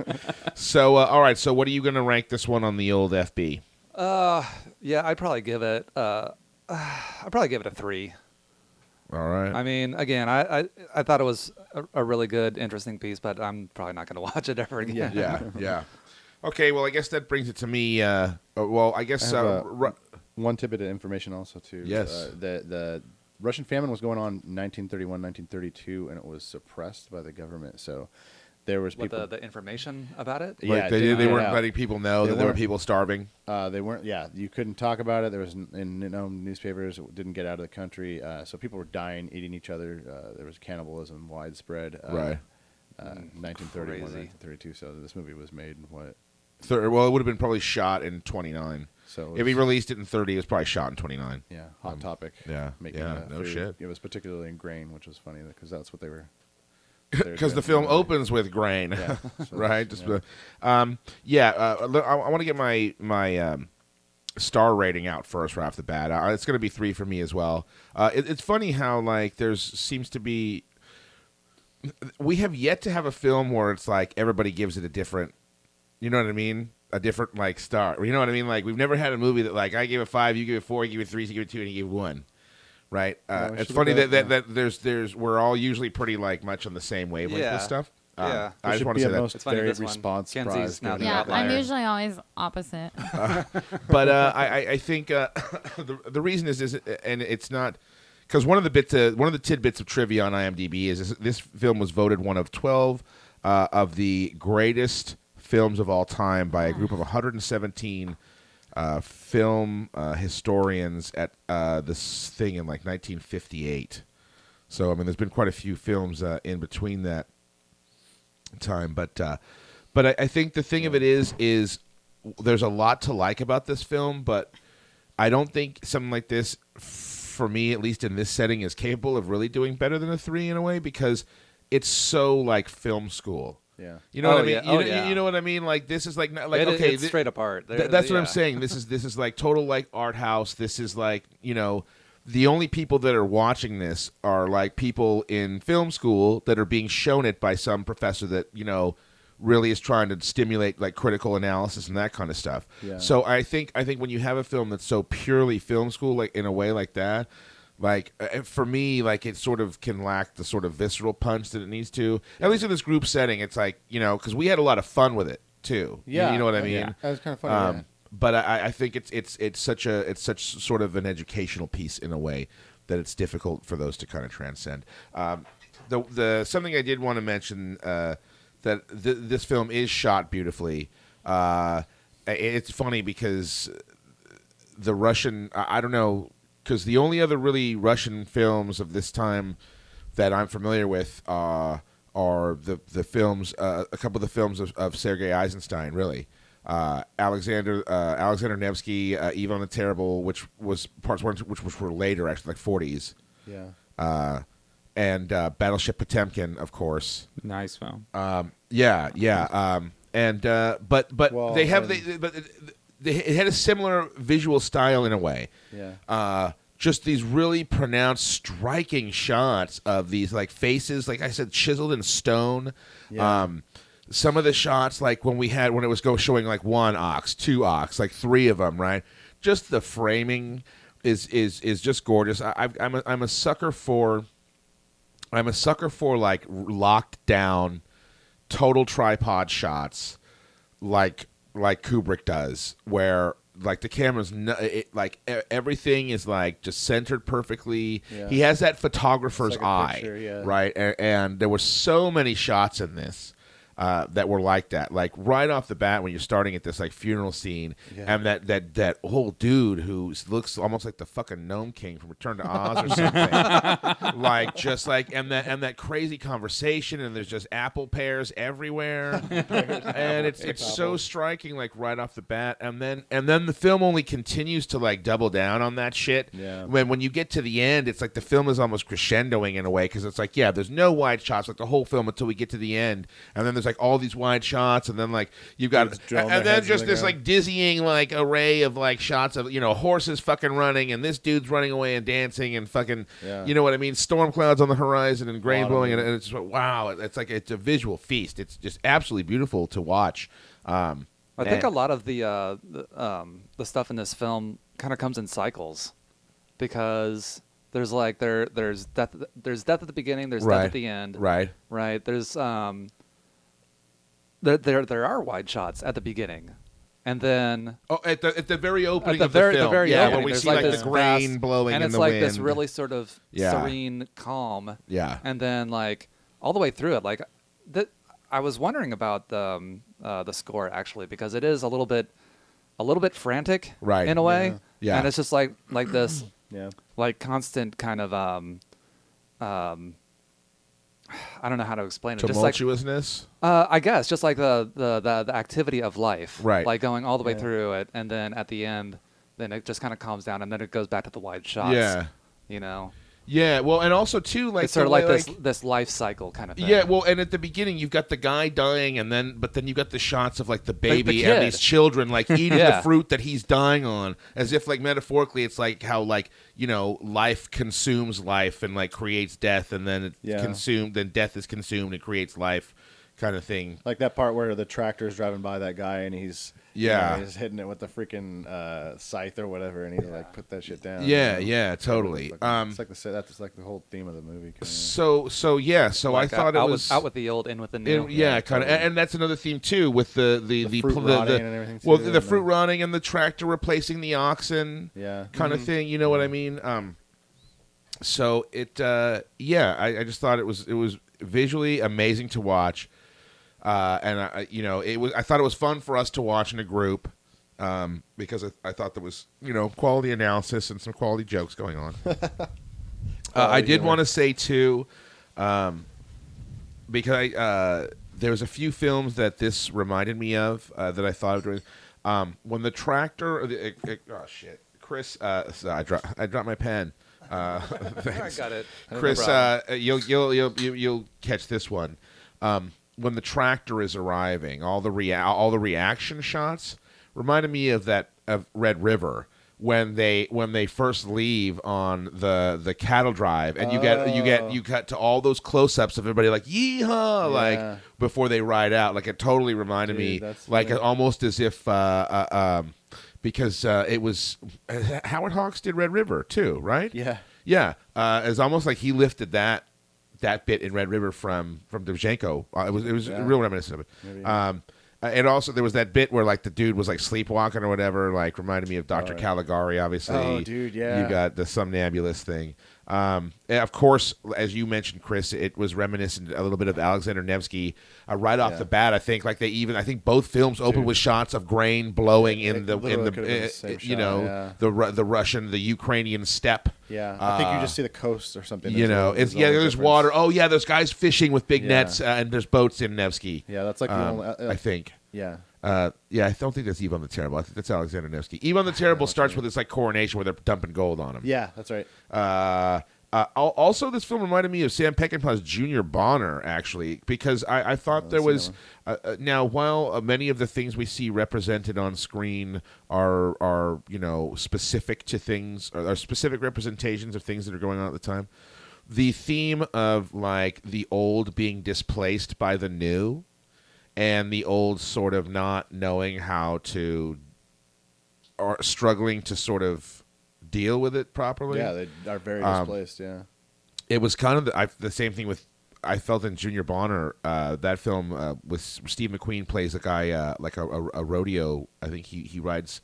So all right. So what are you going to rank this one on the old FB? Yeah, I'd probably give it. I'd probably give it a 3. All right. I mean, again, I thought it was a really good, interesting piece, but I'm probably not going to watch it ever again. yeah. Okay, well, I guess that brings it to me. Well, I guess I have one tidbit of information also too. Yes. The Russian famine was going on in 1931, 1932, and it was suppressed by the government. So there was What people. the information about it? like, Yeah, they weren't yeah. letting people know that there were weren't- people starving. They weren't. Yeah, you couldn't talk about it. There was in newspapers. It didn't get out of the country. So people were dying, eating each other. There was cannibalism widespread. Right. 1931, Crazy. 1932. So this movie was made in what? Well, it would have been probably shot in 29. So If he released it in 30, it was probably shot in 29. yeah, hot topic. Yeah, no food. shit. It was particularly in grain, which was funny because that's what they were. Because the film opens with grain, Yeah, so right? that's- Just, yeah. I want to get my star rating out first right off the bat. It's going to be 3 for me as well. It's funny how like seems to be. We have yet to have a film where it's like everybody gives it a different. You know what I mean? A different like star. You know what I mean? Like we've never had a movie that like I gave it 5, you give it 4, you give it 3, you give it 2, and you give it 1. Right? we It's should funny look at- that there's we're all usually pretty like much on the same wavelength Yeah. with stuff. Yeah. I There just should want be to a say that. most It's funny, varied this one, response Kenzie's prize. now given the Yeah, out. outlier. I'm usually always opposite. But I think the reason is and it's not because one of the tidbits of trivia on IMDb is this film was voted one of 12 of the greatest films of all time by a group of 117 film historians at this thing in like 1958. So I mean, there's been quite a few films in between that time, but I think the thing of it is there's a lot to like about this film, but I don't think something like this, for me at least in this setting, is capable of really doing better than a 3 in a way because it's so like film school. Yeah. You know what I Oh, mean? yeah. Oh, yeah. You know what I mean? Like this is like It's thi- straight apart. that's what I'm Yeah. saying. This is like total like art house. This is like, you know, the only people that are watching this are like people in film school that are being shown it by some professor that, you know, really is trying to stimulate like critical analysis and that kind of stuff. Yeah. So I think when you have a film that's so purely film school, like in a way like that, like for me, like it sort of can lack the sort of visceral punch that it needs to. At least in this group setting, it's like, you know, because we had a lot of fun with it too. Yeah. You know what I mean? Yeah. That was kind of funny. Yeah. But I think it's such sort of an educational piece in a way that it's difficult for those to kind of transcend. The something I did want to mention that this film is shot beautifully. It's funny because the Russian I don't know because the only other really Russian films of this time that I'm familiar with are the films a couple of the films of Sergei Eisenstein really. Alexander Nevsky, Ivan the Terrible, which was parts 1, which were later, actually, like 40s, Yeah. and Battleship Potemkin, of course. Nice film. But Well, they have and- it had a similar visual style in a way. Yeah. Just these really pronounced, striking shots of these like faces, like I said, chiseled in stone. Yeah. Some of the shots, like when it was showing like 1 ox, 2 ox, like 3 of them, right? Just the framing is just gorgeous. I'm a sucker for like locked down, total tripod shots, like Kubrick does, where like the camera's everything is like just centered perfectly. Yeah. He has that photographer's It's like a eye, picture, yeah. right? And there were so many shots in this that were like that. Like right off the bat when you're starting at this like funeral scene, Yeah. and that old dude who looks almost like the fucking Gnome King from Return to Oz or something. Like just like and that crazy conversation, and there's just apple pears everywhere. And it's so striking like right off the bat, and then the film only continues to like double down on that shit. Yeah. When you get to the end, it's like the film is almost crescendoing in a way, because it's like, yeah, there's no wide shots like the whole film until we get to the end, and then there's like all these wide shots, and then like you've got Dudes drilling and their then heads just in the this ground. like dizzying like array of like shots of, you know, horses fucking running, and this dude's running away and dancing, and fucking Yeah. you know what I mean, storm clouds on the horizon and grain Lot of blowing, and them. it's just, wow, it's like it's a visual feast. It's just absolutely beautiful to watch. I think and- a lot of the stuff in this film kind of comes in cycles, because there's like there's death at the beginning, there's death Right. at the end, Right. right? There's there are wide shots at the beginning, and then at the very opening the of the film, very yeah, opening, where we there's see like this the grain vast- blowing and in it's the like wind. this really sort of Yeah. serene calm. Yeah. And then like all the way through it, like I was wondering about the score actually, because it is a little bit frantic, Right. in a way. Yeah. And it's just like this Yeah. like constant kind of I don't know how to explain it. Just like Tumultuousness. I guess just like the activity of life, Right. Like going all the way Yeah. through it, and then at the end, then it just kind of calms down, and then it goes back to the wide shots. Yeah. You know, Yeah. Well, and also too, like it's sort the of like way, this life cycle kind of thing. Yeah, well, and at the beginning you've got the guy dying, but then you've got the shots of like the baby kid. and these children like eating Yeah. the fruit that he's dying on, as if like metaphorically it's like how like life consumes life and like creates death, and then it's Yeah. consumed, then death is consumed and creates life, kind of thing. Like that part where the tractor's driving by that guy and he's he's hitting it with the freaking scythe or whatever, and he's like put that shit down. Yeah, you know? yeah, totally. It's like that's like the whole theme of the movie. Kinda. So Like, I thought it out was out with the old, in with the new. yeah, kind of, totally. and that's another theme too with the fruit rotting and everything, well, too, the and fruit the- rotting and the tractor replacing the oxen, Yeah. kind of thing. You know what I mean? So it, I just thought it was visually amazing to watch, and I thought it was fun for us to watch in a group, because I thought there was quality analysis and some quality jokes going on. I did humor. want to say too, because there was a few films that this reminded me of that I thought of during when the tractor. Oh shit, Chris! I dropped my pen. I Thanks. got it. Chris, No problem. you'll catch this one. When the tractor is arriving, all the reaction shots reminded me of Red River when they first leave on the cattle drive, and you cut to all those close-ups of everybody like yeehaw, like before they ride out. Like it totally reminded me, that's like funny. almost as if because it was Howard Hawks did Red River too, right? Yeah. Yeah, it's almost like he lifted that bit in Red River from Dovzhenko. It was real reminiscent of it. Maybe. And also there was that bit where like the dude was like sleepwalking or whatever, like reminded me of Dr. Caligari. Obviously, Oh, dude, yeah. you got the somnambulist thing. And of course, as you mentioned, Chris, it was reminiscent a little bit of Alexander Nevsky right off the bat. I think I think both films opened with shots of grain blowing in the literally could've been the same shot, the Russian, the Ukrainian steppe. Yeah, I think you just see the coast or something. There's water. Oh yeah, there's guys fishing with big nets, and there's boats in Nevsky. Yeah, that's like the only. I think. Yeah. I don't think that's Ivan the Terrible. I think that's Alexander Nevsky. Ivan the Terrible starts with this like coronation where they're dumping gold on him. Yeah, that's right. Also, this film reminded me of Sam Peckinpah's Junior Bonner, actually, because I thought there was now while many of the things we see represented on screen are specific to things, are specific representations of things that are going on at the time. The theme of like the old being displaced by the new, and the old sort of not knowing how to, or struggling to sort of deal with it properly. Yeah, they are very displaced. Yeah. It was kind of the same thing with, I felt in Junior Bonner, that film with Steve McQueen plays a guy like a rodeo. I think he rides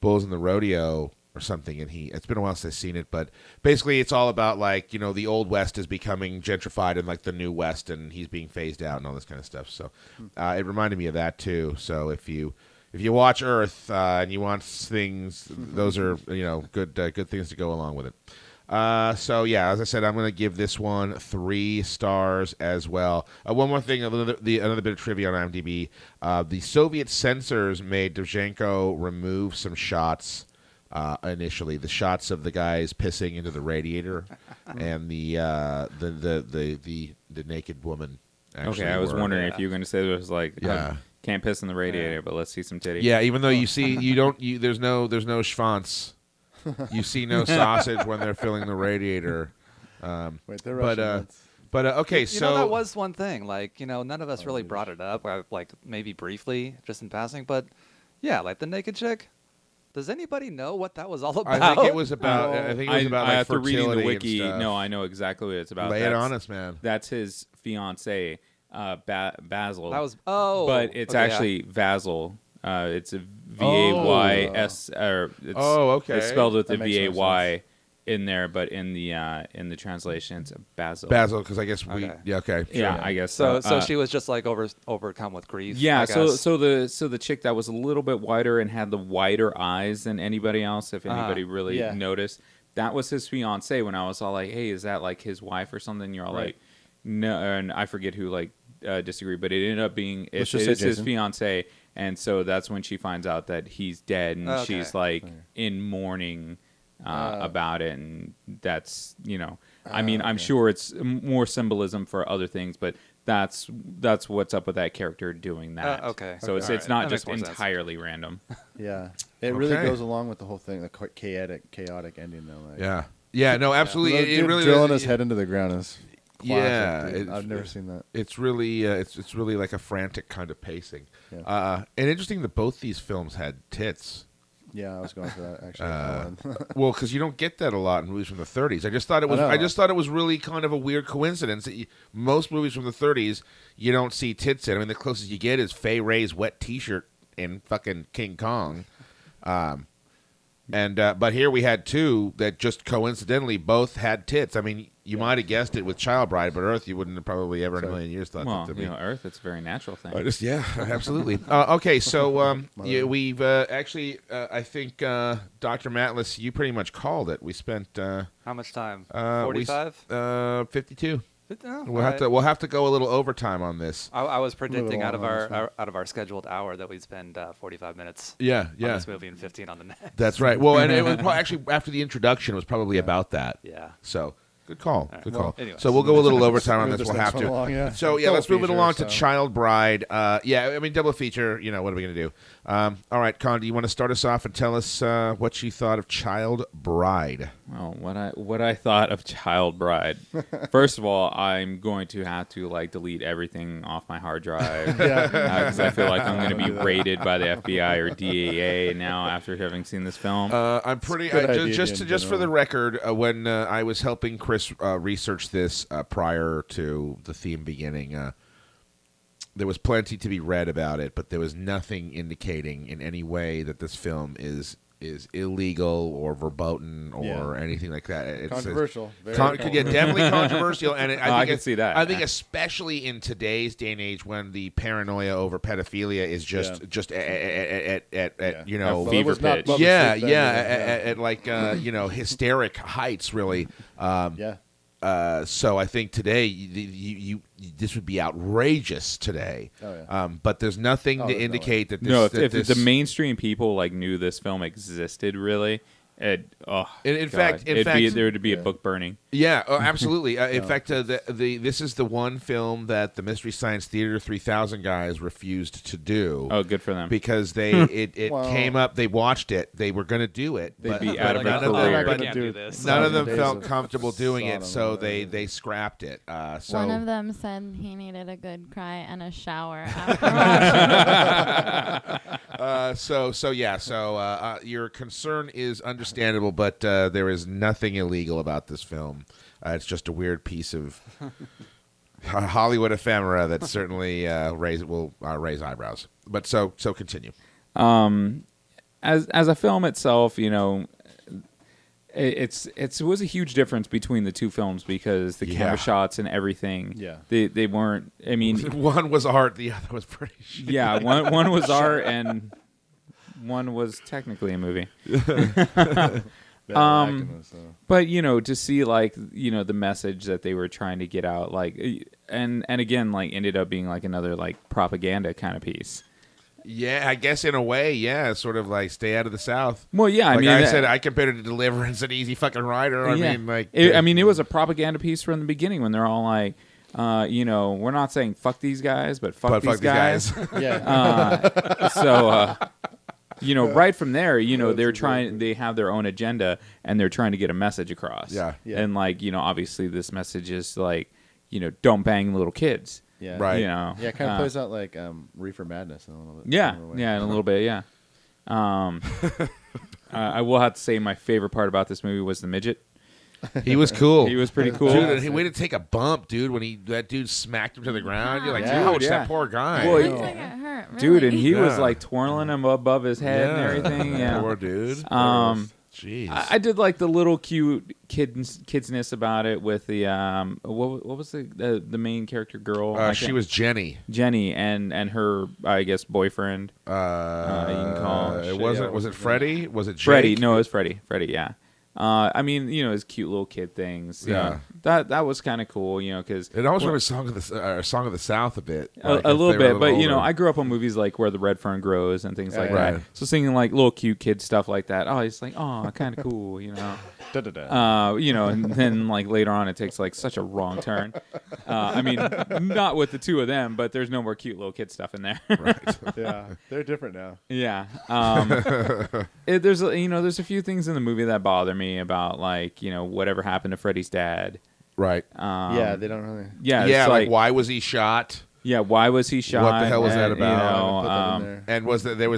bulls in the rodeo or something, and it's been a while since I've seen it, but basically it's all about like the old West is becoming gentrified and like the new West, and he's being phased out and all this kind of stuff. So it reminded me of that too. So if you watch Earth and you want things, those are good things to go along with it. So yeah, as I said, I'm going to give this one 3 stars as well. One more thing, another bit of trivia on IMDb. The Soviet censors made Dovzhenko remove some shots. Initially, the shots of the guys pissing into the radiator and the naked woman. Okay, I was wondering if you were going to say there was like can't piss in the radiator, but let's see some titty. Yeah, even though you see there's no schwanz. You see no sausage when they're filling the radiator. Wait, they're Russian. Okay, so that was one thing. Like none of us really brought it up. Like maybe briefly, just in passing. But yeah, like the naked chick. Does anybody know what that was all about? I think it was about. I think it was about after reading the fertility wiki, and stuff. no, I know exactly what it's about. Lay it on us, man. That's his fiance, Basil. That was but it's okay, actually Vasil. It's a V-A-Y-S. Or it's, okay. It's spelled with That a makes more V-A-Y in there, but in the translation, it's Basil. Basil, because I guess we. Okay. Yeah. Okay. Sure. Yeah, I guess So so. she was just like overcome with grief. Yeah, I guess. so the chick that was a little bit whiter and had the wider eyes than anybody else, if anybody really Yeah. noticed, that was his fiance. When I was all like, "Hey, is that like his wife or something?" You're all Right. like, "No," and I forget who disagreed, but it ended up being Let's it's just say his Jason. fiance, and so that's when she finds out that he's dead, and Okay. she's like in mourning about it, and that's I mean, I'm okay. sure it's more symbolism for other things, but that's what's up with that character doing that. Okay. So it's Okay. it's not That just makes more sense. entirely random. Yeah, it really Okay. goes along with the whole thing, the chaotic ending though. Like, Yeah. Yeah. No. Absolutely. The It dude really drilling is- his head into the ground is classic, Yeah, dude. it's- I've never seen that. It's really it's really like a frantic kind of pacing. Yeah. And interesting that both these films had tits. Yeah, I was going for that actually. Well, because you don't get that a lot in movies from the 30s. I just thought it was. know. I just thought it was really kind of a weird coincidence that most movies from the 30s you don't see tits in. I mean, the closest you get is Fay Wray's wet T-shirt in fucking King Kong. But here we had two that just coincidentally both had tits. I mean, you might have guessed it with Child Bride, but Earth, you wouldn't have probably ever in a million years thought Well, that to be. Earth, it's a very natural thing. Yeah, absolutely. Okay, so we've actually, I think, Dr. Matlis, you pretty much called it. We spent How much time? we 45. 52. Oh, We'll have to go a little overtime on this. I was predicting out of long, our scheduled hour that we'd spend 45 minutes Yeah, on yeah, this movie and 15 on the next. that's right. Well, and it was probably, actually after the introduction, it was probably about that. Yeah. So. Good call. right. Good Well, call. anyways. So we'll go a little overtime on Move this. this We'll next have to. one along, yeah. So yeah, Double let's move it feature, along to so. Child Bride. Yeah, I mean double feature. What are we gonna do? All right, Con, do you want to start us off and tell us what you thought of Child Bride? Well, what I thought of Child Bride. First of all, I'm going to have to delete everything off my hard drive because I feel like I'm going to be raided by the FBI or DEA now after having seen this film. I'm pretty. Good idea Just in for the general. record, when I was helping Chris research this prior to the theme beginning, there was plenty to be read about it, but there was nothing indicating in any way that this film is illegal or verboten or Yeah. anything like that. It's Controversial. Very yeah, controversial. definitely controversial, and I can see that. I think especially in today's day and age, when the paranoia over pedophilia is just at Well, it fever was not pitch. published yeah, then, at like hysteric heights, really. Yeah. So I think today this would be outrageous today. Oh, yeah. But there's nothing Oh, to there's no indicate that this. No, that if this, the mainstream people knew this film existed, really, In God, fact, there would be a Yeah. book burning. yeah, absolutely. In fact, this is the one film that the Mystery Science Theater 3000 guys refused to do. Oh, good for them. Because it Well- came up, they watched it, they were going to do it. They'd but- be but out of none their of career. them, They're not but gonna do this. none of them Days felt of comfortable doing it, Sodom, so whatever. they scrapped it. So One of them said he needed a good cry and a shower after watching. So your concern is understandable, but there is nothing illegal about this film. It's just a weird piece of Hollywood ephemera that certainly will raise eyebrows. But so continue. As a film itself, it was a huge difference between the two films because the Yeah. camera shots and everything. Yeah. They weren't. I mean, One was art, the other was pretty shit. yeah, one was art and one was technically a movie. Better acting this, so. But to see the message that they were trying to get out, and again ended up being another propaganda kind of piece. Yeah, I guess in a way, yeah, sort of like stay out of the South. Well, yeah, Like I mean, I said, I compared it to Deliverance and Easy Fucking Rider. yeah. It was a propaganda piece from the beginning when they're all like, we're not saying fuck these guys, but fuck these guys. Yeah. Right from there, they have their own agenda and they're trying to get a message across. Yeah. Yeah. And obviously this message is don't bang little kids. Yeah. Right. Yeah, it kind of plays out like Reefer Madness in a little bit. Yeah, similar way. yeah, in a little bit, yeah. I will have to say my favorite part about this movie was the midget. He was cool. He was pretty cool. Dude, and he waited to take a bump, dude, when that dude smacked him to the ground. You're like, Yeah. ouch, Yeah. that poor guy. Well, It looks like it hurt, really. Dude, and he was Yeah. like twirling him above his head and everything. Yeah. Poor dude. Jeez. I did like the little cute kidsness about it with the what was the main character girl? She was Jenny. Jenny and her, I guess, boyfriend. You can call It wasn't. Was it Freddie? Was it Jake? Freddie. No, it was Freddie. Freddie, yeah. I mean, his cute little kid things. Yeah. That was kind of cool, because It almost remembers Song of the South a bit. Like, a if little they were bit, but older. I grew up on movies like Where the Red Fern Grows and things like Right. that. So singing like little cute kid stuff like that. Oh, it's like, oh, kind of cool, and then like later on it takes like such a wrong turn. I mean, not with the two of them, but there's no more cute little kid stuff in there. Right. Yeah, they're different now. Yeah. There's a few things in the movie that bother me about like, whatever happened to Freddie's dad. Right. Yeah, they don't really. Yeah. Yeah. It's Like, why was he shot? Yeah. Why was he shot? What the hell was that And, about? Put that in there. And was there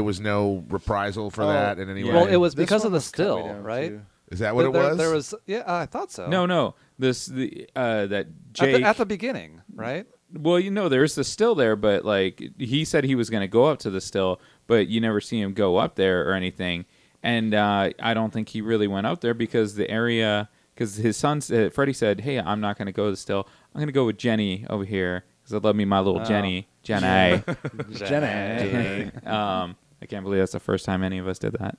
was no reprisal for that in any way? Well, it was This because one of the was cut way still, down, right? too. Is that what it was? There was, yeah, I thought so. No. That Jake. At the beginning, right? Well, there's the still there, but like he said he was going to go up to the still, but you never see him go up there or anything. And I don't think he really went up there because because his son, Freddie said, "Hey, I'm not going to go to the still. I'm going to go with Jenny over here because I love me my little Jenny." Jenny. I can't believe that's the first time any of us did that.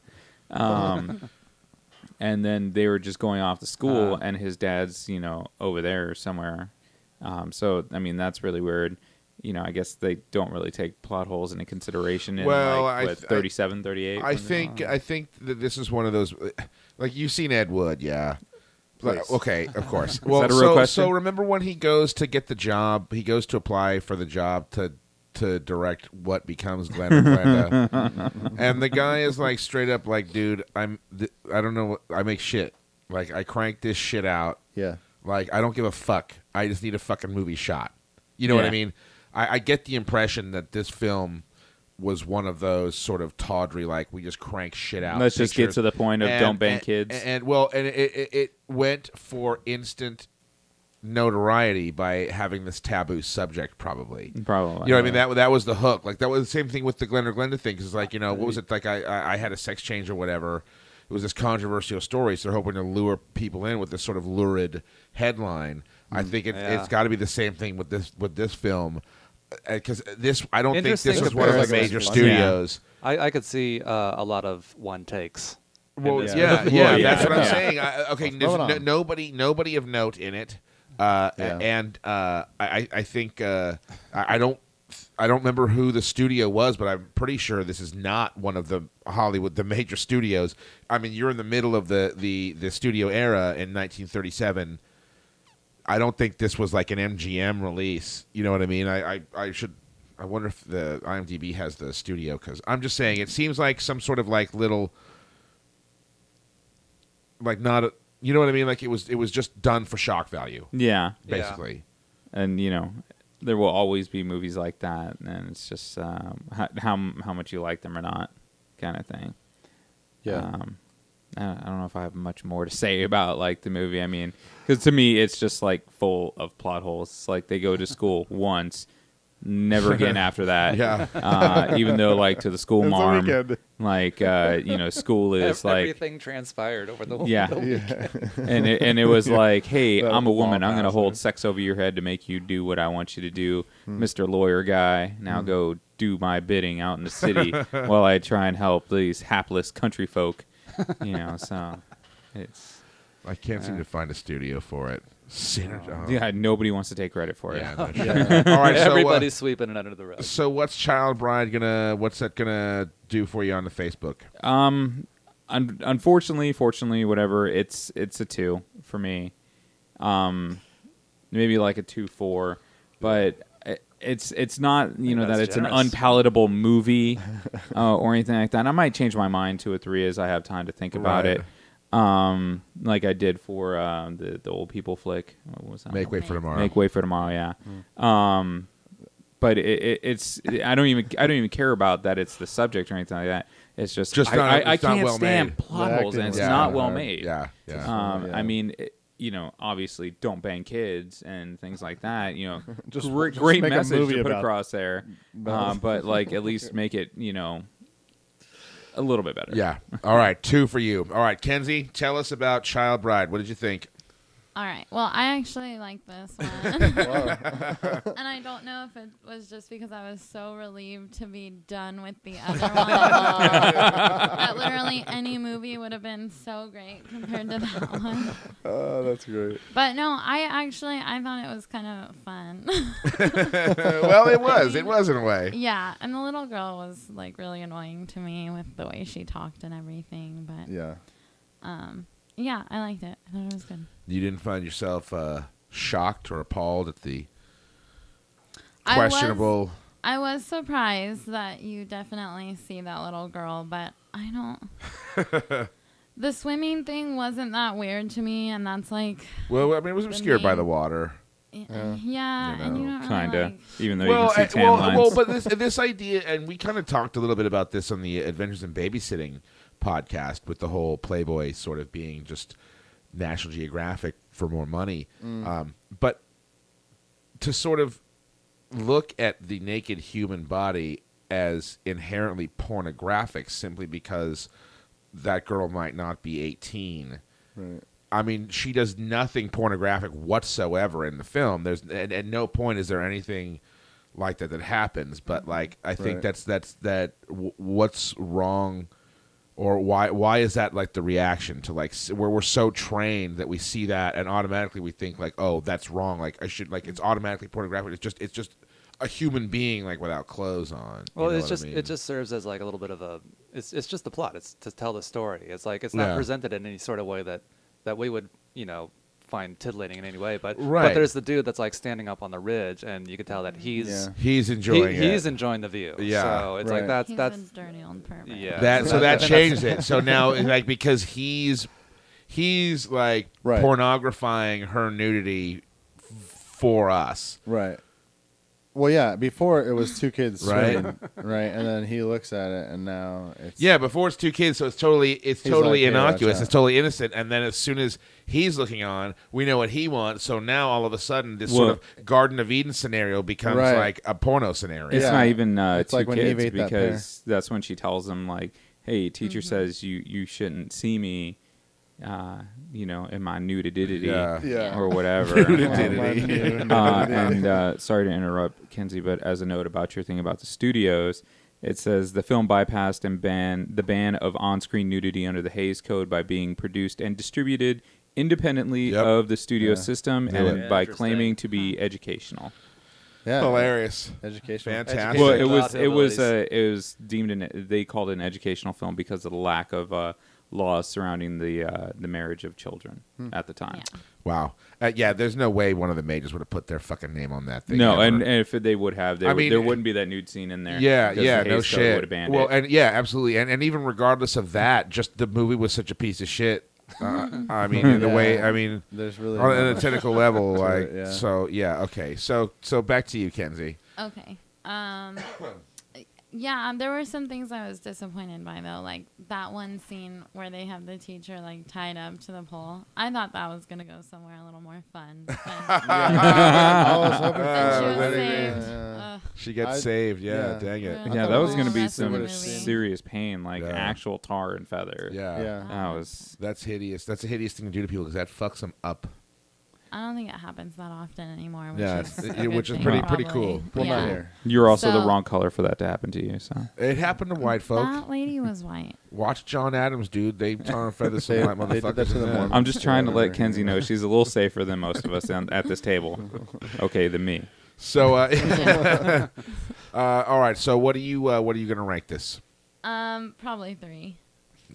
And then they were just going off to school, and his dad's, over there somewhere. So, I mean, that's really weird. I guess they don't really take plot holes into consideration in 37, 38. I think that this is one of those, like, you've seen Ed Wood, yeah. Okay, of course. Well, that a real question? So remember when he goes to get the job? He goes to apply for the job to direct what becomes Glenn or Glenda, and the guy is like straight up like, dude, I don't know what I make shit. Like, I crank this shit out. Yeah. Like, I don't give a fuck. I just need a fucking movie shot. You know what I Yeah. mean? I get the impression that this film was one of those sort of tawdry, like, we just crank shit out. Let's just get pictures. to the point of don't bang kids. And it went for instant notoriety by having this taboo subject, probably. Probably. You know what I mean? That was the hook. Like, that was the same thing with the Glenn or Glenda thing. Because, like, what was it? Like, I had a sex change or whatever. It was this controversial story, so they're hoping to lure people in with this sort of lurid headline. I think it's got to be the same thing with this film. Because I don't think this Interesting is one of the comparison. major studios. I could see a lot of one takes. Well, this yeah, movie. that's what I'm Yeah. saying. Okay, What's going there's on? nobody of note in it, and I think I don't remember who the studio was, but I'm pretty sure this is not one of the major studios. I mean, you're in the middle of the studio era in 1937. I don't think this was like an MGM release. You know what I mean? I wonder if the IMDb has the studio, because I'm just saying it seems like some sort of like little, like, not a, you know what I mean? Like, it was just done for shock value, Yeah. basically. And, there will always be movies like that, and it's just how much you like them or not kind of thing. Yeah. I don't know if I have much more to say about like the movie. I mean, because to me, it's just like full of plot holes. It's like they go to school once, never again after that. Yeah. Even though like to the school It's a marm, weekend. like school is like Everything transpired over the yeah, and it was like, hey, I'm a woman. I'm gonna hold sex over your head to make you do what I want you to do, Mr. Lawyer guy. Now go do my bidding out in the city while I try and help these hapless country folk. So it's I can't seem to find a studio for it. yeah, nobody wants to take credit for it. Yeah, no shit. All right, Everybody's sweeping it under the rug. So what's Child Bride what's that gonna do for you on the Facebook? Unfortunately, fortunately, whatever. It's a 2 for me. Maybe like a 2.4, but it's not that that's it's generous. an unpalatable movie or anything like that. And I might change my mind to a 3 as I have time to think about Right. it. Like I did for the old people flick. What was that? Make Way for Tomorrow. Make Way for Tomorrow. Yeah. But it's I don't even care about that it's the subject or anything like that. It's just, Just not- I it's not can't well stand made. plot The holes, and acting it's was not kinda well hard. made. Yeah. Yeah. I mean, obviously, don't bang kids and things like that. Just great make a message movie to put about- across there, about- but like at least make it, a little bit better. Yeah. All right. 2 for you. All right, Kenzie, tell us about Child Bride. What did you think? All right. Well, I actually like this one. And I don't know if it was just because I was so relieved to be done with the other one. That literally any movie would have been so great compared to that one. Oh, that's great. But no, I thought it was kind of fun. Well, it was. It was in a way. Yeah, and the little girl was like really annoying to me with the way she talked and everything. But Yeah. yeah, I liked it. I thought it was good. You didn't find yourself shocked or appalled at the questionable... I was surprised that you definitely see that little girl, but I don't. The swimming thing wasn't that weird to me, and that's like, Well, I mean, it was The scared by main- the water. yeah, You and you know, don't Kinda. really like. Even though you can see tan lines. well, but this idea, and we kind of talked a little bit about this on the Adventures in Babysitting podcast, with the whole Playboy sort of being just National Geographic for more money. But to sort of look at the naked human body as inherently pornographic simply because that girl might not be 18. Right. I mean, she does nothing pornographic whatsoever in the film. There's at no point is there anything like that happens. But like, I think Right. What's wrong, or why is that like the reaction to like where we're so trained that we see that and automatically we think like, oh, that's wrong. Like I should like it's automatically pornographic. It's just a human being like without clothes on. Well, You know it's what just I mean? it just serves as like a little bit of a it's just the plot. It's to tell the story. It's like it's Yeah. not presented in any sort of way that we would find titillating in any way. But Right. but there's the dude that's like standing up on the ridge, and you can tell that he's Yeah. he's enjoying it. he's enjoying the view. Yeah. So it's like Right. He's that's a dirty old pervert. yeah. So that that's- changed it. So now, like, because he's like Right. pornographifying her nudity for us. Right. Well, yeah. Before it was 2 kids Right. swimming, right? And then he looks at it, and now it's Yeah, before it's 2 kids, so it's totally like, "Hey, innocuous. watch It's out." totally innocent. And then as soon as he's looking on, we know what he wants. So now all of a sudden, this sort of Garden of Eden scenario becomes Right. like a porno scenario. It's Yeah. not even It's 2 like when kids Eve ate that pear. because that's when she tells him like, "Hey, teacher says you shouldn't see me, in my nudity Yeah. or whatever." And sorry to interrupt, Kenzie, but as a note about your thing about the studios, it says the film bypassed and banned the ban of on-screen nudity under the Hays Code by being produced and distributed independently Yep. of the studio Yeah. system Do and it. by Interesting. claiming to be educational. Yeah. Hilarious. Educational. Fantastic. Well, Educational it was abilities. it was deemed they called it an educational film because of the lack of laws surrounding the marriage of children at the time. Yeah. Wow. Yeah, there's no way one of the majors would have put their fucking name on that thing. No, ever. and if they would have, I mean, there wouldn't be that nude scene in there. Yeah, because yeah, the no Hays Code shit. would have banned Well, it. and yeah, absolutely, and even regardless of that, just the movie was such a piece of shit. I mean, in the way, Yeah. I mean, There's really on not a much technical level, to like, it, yeah. so yeah, okay, so back to you, Kenzie. Okay. Yeah, there were some things I was disappointed by though, like that one scene where they have the teacher like tied up to the pole. I thought that was gonna go somewhere a little more fun. I was hoping And she for was that saved. yeah. She gets I- saved, yeah, yeah. dang it, Yeah. Yeah, the that was whole going to be rest of some the movie. serious pain, like Yeah. actual tar and feather. yeah, Yeah. That was. that's hideous. That's a hideous thing to do to people because that fucks them up. I don't think it happens that often anymore. Which Yeah, is, it's- a good which is thing, pretty probably. cool. Well, yeah. not here. You're also the So- wrong color for that to happen to you. So It happened to white folk. That lady was white. Watch John Adams, dude. They tar and feather some They- white they did that motherfuckers. to the in there. Mormons. I'm just trying to let Whatever. Kenzie know she's a little safer than most of us at this table. Okay, than me. So, all right. So, what are you gonna rank this? Probably 3.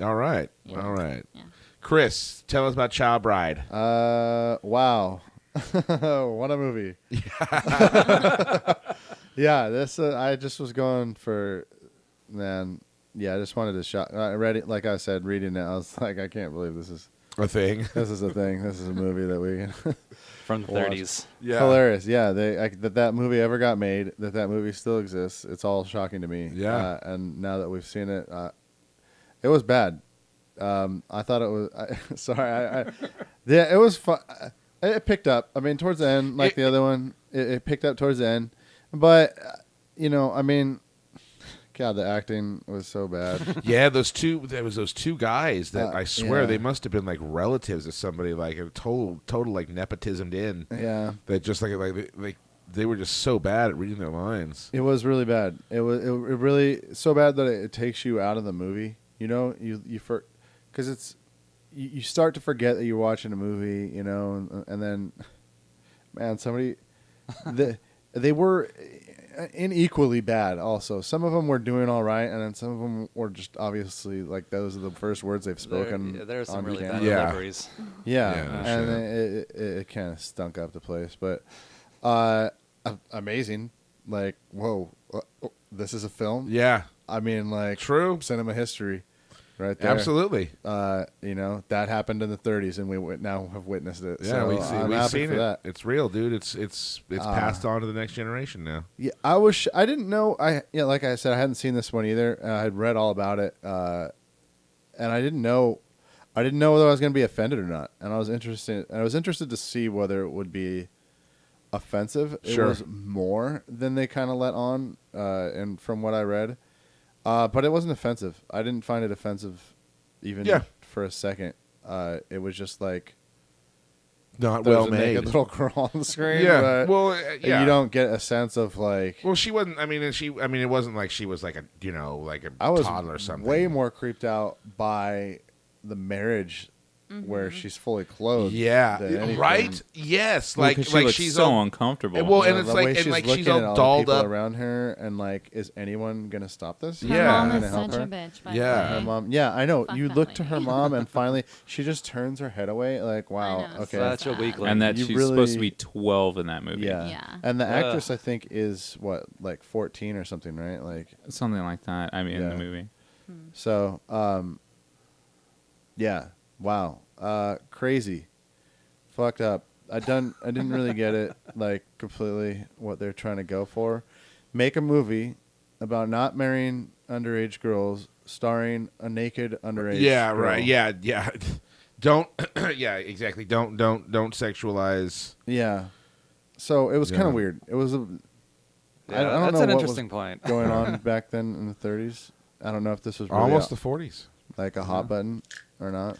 All right. Yeah. All right. Yeah. Chris, tell us about Child Bride. Wow. What a movie. Yeah, this I just was going for, man. Yeah, I just wanted to shot. I read it, like I said, reading it. I was like, I can't believe this is A thing. a thing. This is a movie that we from the Watch. 30s. Yeah. hilarious. Yeah, that movie ever got made. That movie still exists. It's all shocking to me. Yeah. And now that we've seen it, It was bad. I thought it was. Sorry, yeah, it was fun. It picked up. I mean, towards the end, like the other one, it picked up towards the end. But I mean, God, the acting was so bad. Yeah, those two guys that I swear yeah. they must have been like relatives of somebody, like a total like nepotismed in. Yeah, That just like they were just so bad at reading their lines. it was really bad. It really so bad that it takes you out of the movie. Because it's you start to forget that you're watching a movie, and then, man, they were unequally bad. Also, some of them were doing all right, and then some of them were just obviously like those are the first words they've spoken. There's some on really camera. bad deliveries. Yeah, Yeah, no and it kind of stunk up the place, but amazing. Like, whoa, this is a film. Yeah, I mean, like, true. cinema history, right there. Absolutely. That happened in the 30s, and we now have witnessed it. Yeah, so we've happy seen for it. that. It's real, dude. It's passed on to the next generation now. Yeah, I didn't know. Like I said, I hadn't seen this one either. I had read all about it, and I didn't know whether I was going to be offended or not. And I was interested to see whether it would be offensive. Sure. It was more than they kind of let on, and from what I read, but it wasn't offensive. I didn't find it offensive, even for a second. It was just like Not there's well a made. naked little girl on the screen. Yeah. but Well, yeah. you don't get a sense of like. Well, she wasn't. I mean, it wasn't like she was like a I was toddler or something. way more creeped out by the marriage where she's fully clothed. Yeah. than anything. Right. Yes. Well, like 'cause she like looks she's so all, uncomfortable. Well, and The it's way like she's she's looking all at all the dolled people up. around her, and like, is anyone gonna stop this? Her Yeah. mom Gonna is help such a her? bitch. By Yeah. the Her way. mom. Yeah, I know. Fuck You that look to her lady. mom, and finally, she just turns her head away. Like, wow. know, Okay. Such a sad. weakling. and that You she's really- supposed to be 12 in that movie. Yeah. Yeah. And the Ugh. actress, I think, is what, like 14 or something, right? Like, Something like that. I mean, in Yeah. the movie. so. Yeah. Wow. Crazy. Fucked up. I didn't really get it, like, completely what they're trying to go for. Make a movie about not marrying underage girls, starring a naked underage. Yeah. girl. Right. Yeah. Yeah. Don't. Yeah. Exactly. Don't sexualize. Yeah. So it was kind Yeah. of weird. It was a. Yeah, I don't that's know an what interesting point. was going on back then in the 30s. I don't know if this was really Almost the 40s. like a hot button or not.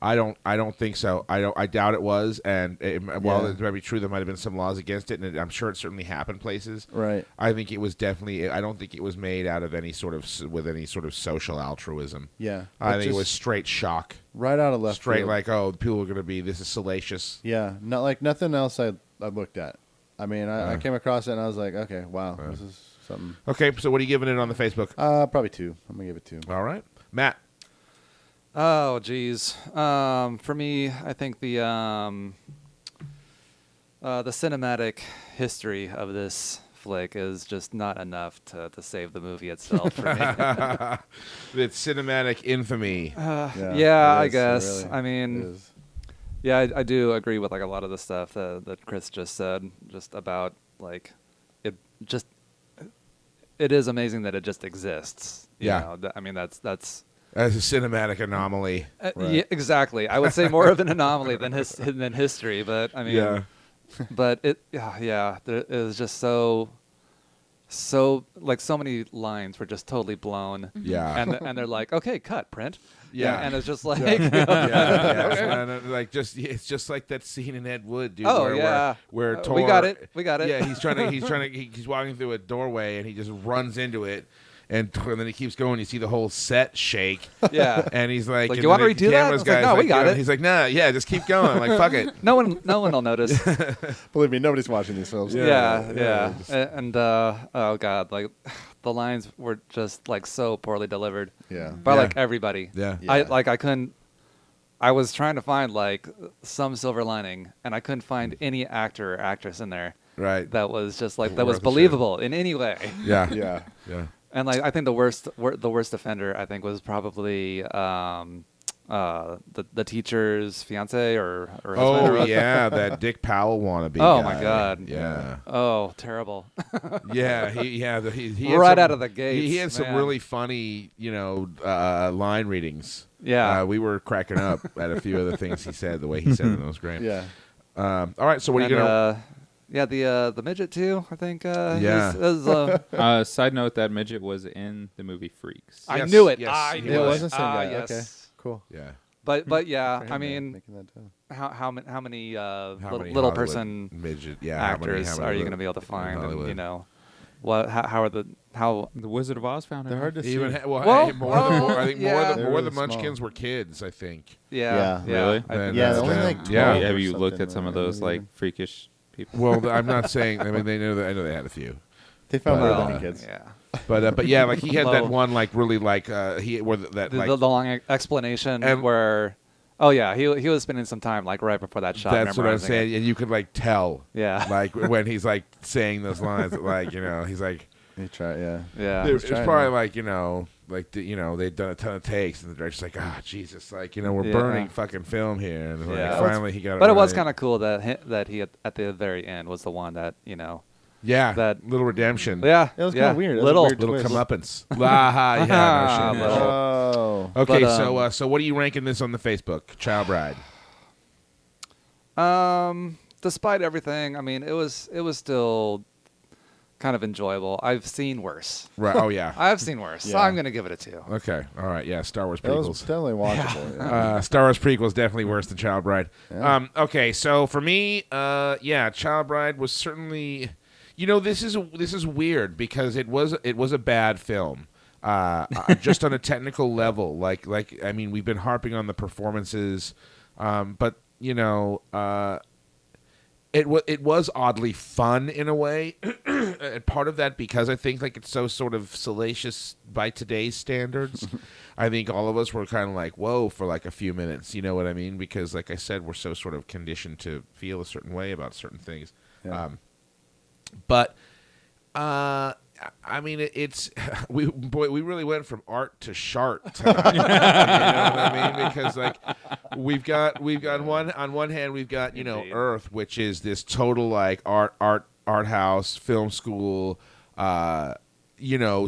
I don't think so. I doubt it was. And while Yeah. it might be true, there might have been some laws against it, and I'm sure it certainly happened places. Right. I think it was definitely. I don't think it was made out of any sort of social altruism. Yeah. I But think it was just straight shock. right out of left Straight field. like, oh, people are going to be. This is salacious. Yeah. Not like nothing else I looked at. I mean, I came across it and I was like, okay, wow, this is something. Okay, so what are you giving it on the Facebook? Probably 2. I'm gonna give it 2. All right, Matt. Oh, geez. For me, I think the cinematic history of this flick is just not enough to save the movie itself for me. It's cinematic infamy. Yeah, I it is. It guess. really I mean, is. yeah, I do agree with like a lot of the stuff that Chris just said, just about like it. Just it is amazing that it just exists. You Yeah. know? I mean, that's As a cinematic anomaly. Right. yeah, exactly. I would say more of an anomaly than history, but I mean, Yeah. but it it was just so like so many lines were just totally blown. Yeah. And they're like, okay, cut, print. Yeah. and it's just like, Yeah. And, like it's just like that scene in Ed Wood, dude. Oh, where, yeah. where We Tor- got it. We got it. Yeah, he's walking through a doorway and he just runs into it. And then he keeps going. You see the whole set shake. Yeah. And he's like, Like, and you want then me to the do that? camera's I was like, guy's no, we got it. He's like, nah, yeah, just keep going. I'm like, fuck it. no one will notice. Believe me, nobody's watching these films. yeah. And oh god, like the lines were just like so poorly delivered Yeah. by Yeah. like everybody. Yeah. I I was trying to find like some silver lining, and I couldn't find any actor or actress in there Right. that was just like that was Worth a shit. believable in any way. Yeah. Yeah. Yeah. And like I think the worst offender I think was probably the teacher's fiance or husband. Oh yeah, that Dick Powell wannabe. Oh guy. my God. Yeah. Oh, terrible. Yeah, he had Right some- out of the gates. He had some man. really funny, line readings. Yeah. We were cracking up at a few of the things he said. The way he said them was great. Yeah. All right, so what are you And, gonna? Yeah, the midget too. I think. Yeah. Side note: that midget was in the movie Freaks. I Yes, knew it. yes, I he knew It it. was the same guy. Yes. Okay. Cool. Yeah. But yeah, Good for I him, man, mean, making that down. how many How little many little Hollywood person midget? Yeah. actors how many are you li- going to be able to in find? And, Hollywood? what? How are how? The Wizard of Oz found it. They're hard to see. Even Well, hey, more. I think yeah. more They're the really small. Munchkins were kids. I think. Yeah. Yeah. Really? I think Yeah, that's only them. like Yeah. 12 Have or you looked something, at some of right? those like freakish people? Well, I'm not saying. I mean, I know they had a few, They found Well, more than kids. Yeah. but yeah, like he had that Well, one like really like he where that The, like the long explanation And- where, oh yeah, he was spending some time like right before that shot. that's what I'm memorizing saying, it. and you could like tell, Yeah. like when he's like saying those lines, like he's like. They try, yeah. Yeah. It's trying probably to- like they'd done a ton of takes, and the director's like, Jesus, like we're Yeah. burning fucking film here, and like, Yeah. finally he got it. But it was right. kind of cool that he at the very end was the one that yeah, that- little redemption, yeah It was yeah, kinda weird. It was a little weird little twist. comeuppance. Yeah, no shit. Little. Oh. Okay, But, so what are you ranking this on the Facebook? Child Bride. Despite everything, I mean, it was still kind of enjoyable. I've seen worse. Right. Oh yeah. I've seen worse. So Yeah. I'm gonna give it a 2. Okay. All right. Yeah. Star Wars It was prequels. definitely watchable. Yeah. Star Wars prequels definitely worse than Child Bride. Yeah. Okay, so for me, yeah, Child Bride was certainly, this is weird because it was a bad film, just on a technical level. Like I mean, we've been harping on the performances, but it was oddly fun in a way, and part of that because I think like it's so sort of salacious by today's standards. I think all of us were kind of like, whoa, for like a few minutes, you know what I mean? Because like I said, we're so sort of conditioned to feel a certain way about certain things. Yeah. But I mean, we really went from art to shart tonight. You know what I mean? Because like we've got on one hand we've got Indeed. Earth, which is this total like art house film school,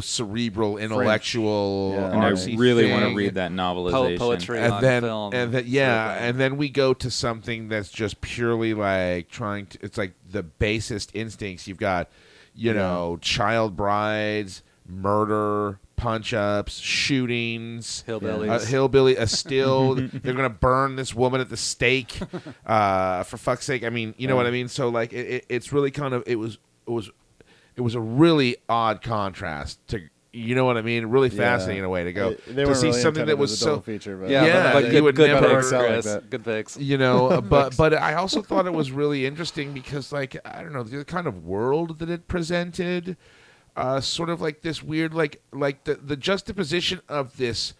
cerebral intellectual. Yeah. And I artsy really thing. want to read that novelization. Poetry on film. and then we go to something that's just purely like it's like the basest instincts. You've got child brides, murder, punch-ups, shootings, Hillbillies. a still. They're gonna burn this woman at the stake. For fuck's sake! I mean, you know what I mean. So like, it's really kind of it was a really odd contrast to. You know what I mean? Really fascinating in a way to go They to weren't see really something intended that was as a double so. feature, but Yeah, but you good, would good never- picks, Like Chris. that. Good picks. But I also thought it was really interesting because, like, I don't know, the kind of world that it presented, sort of like this weird, like the juxtaposition of this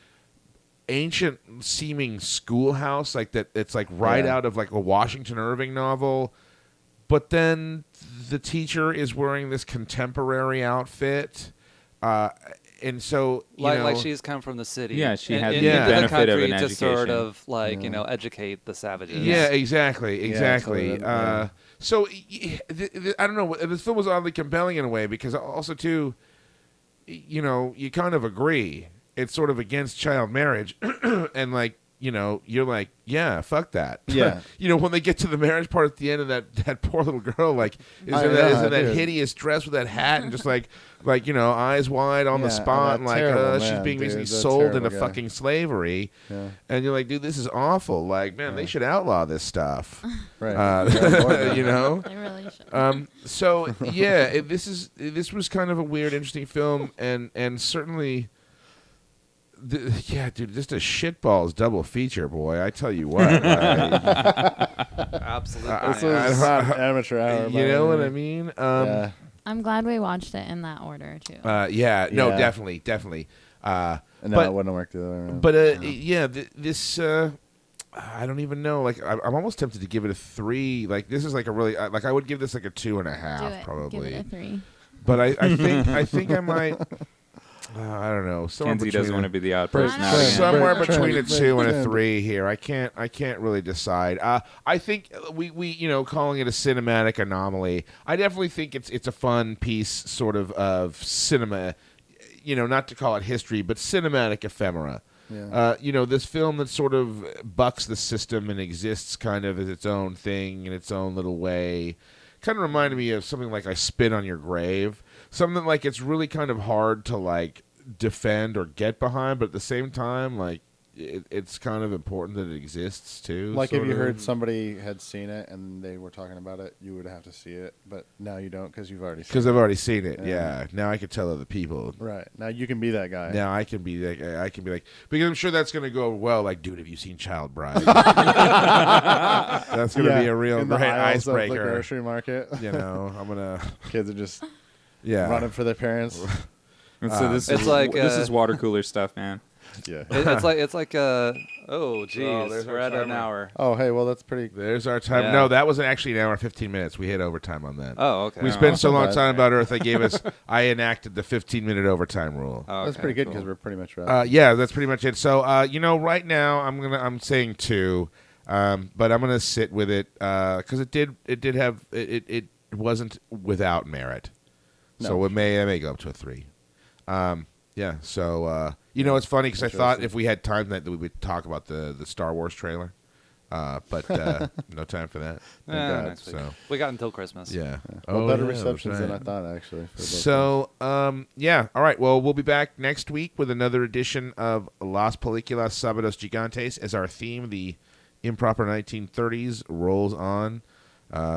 ancient seeming schoolhouse, like that, it's like right Yeah. out of like a Washington Irving novel, but then the teacher is wearing this contemporary outfit. And so, Like she's come from the city. Yeah, she had in, the into benefit the country of an to sort education. of like educate the savages. Yeah, exactly. totally, yeah. So I don't know. This film was oddly compelling in a way because also too, you kind of agree. It's sort of against child marriage, and like you're like, yeah, fuck that. Yeah. When they get to the marriage part at the end, and that poor little girl like is I in know, that dude. hideous dress with that hat and just like eyes wide on the Yeah, spot, that and like terrible she's man, being dude, basically that sold terrible into guy. fucking slavery. Yeah. And you're like, dude, this is awful. Like, man, they should outlaw this stuff. Right. You know. They really should. So yeah, this was kind of a weird, interesting film, and certainly, dude, just a shitballs double feature, boy. I tell you what. Absolutely. This was not amateur hour. You know what I mean? Yeah. I'm glad we watched it in that order too. No, Yeah. definitely. No, but- it wouldn't have worked the other way around. But this I don't even know. Like, I'm almost tempted to give it a 3. Like, this is like a really like I would give this like a 2.5 Do it. probably. Give it a 3. But I think I might. I don't know. Somewhere Kenzie between doesn't want to be the odd Trent, person out Trent, again. somewhere Trent, between a Trent, 2 and a Trent. 3 here. I can't really decide. I think we calling it a cinematic anomaly. I definitely think it's a fun piece, sort of cinema. Not to call it history, but cinematic ephemera. Yeah. This film that sort of bucks the system and exists kind of as its own thing in its own little way. Kind of reminded me of something like I Spit on Your Grave. Something like it's really kind of hard to like defend or get behind, but at the same time, like it's kind of important that it exists too. Like if sort you of. heard somebody had seen it and they were talking about it, you would have to see it, but now you don't because you've already seen Because it. I've already seen it, Yeah. yeah. Now I can tell other people. Right. Now you can be that guy. Now I can be like, because I'm sure that's going to go well. Like, dude, have you seen Child Bride? That's going to be a real in the great aisles of the icebreaker. grocery market. I'm gonna, Kids are just yeah. running for their parents. And so this It's is like, this is water cooler stuff, man. Yeah. It's like oh geez, there's our we're at an timer. hour. Oh, hey, well, that's pretty. There's our time. Yeah. No, that was actually an hour and 15 minutes. We hit overtime on that. Oh, okay. We spent so long Bad. talking about Earth. They gave us. I enacted the 15-minute overtime rule. Oh, That's okay, pretty good cool. because we're pretty much right. Yeah, that's pretty much it. So, right now I'm saying 2, but I'm gonna sit with it because it wasn't without merit. So No. it may go up to a 3. Yeah. So it's funny because I thought Interesting. if we had time that we would talk about the Star Wars trailer, but no time for that. Yeah, next week. So We got until Christmas. yeah. Well, Oh, better yeah, receptions that's than I right. thought, actually. for both So, yeah. All right. Well, we'll be back next week with another edition of Las Películas Sábados Gigantes as our theme, the improper 1930s, rolls on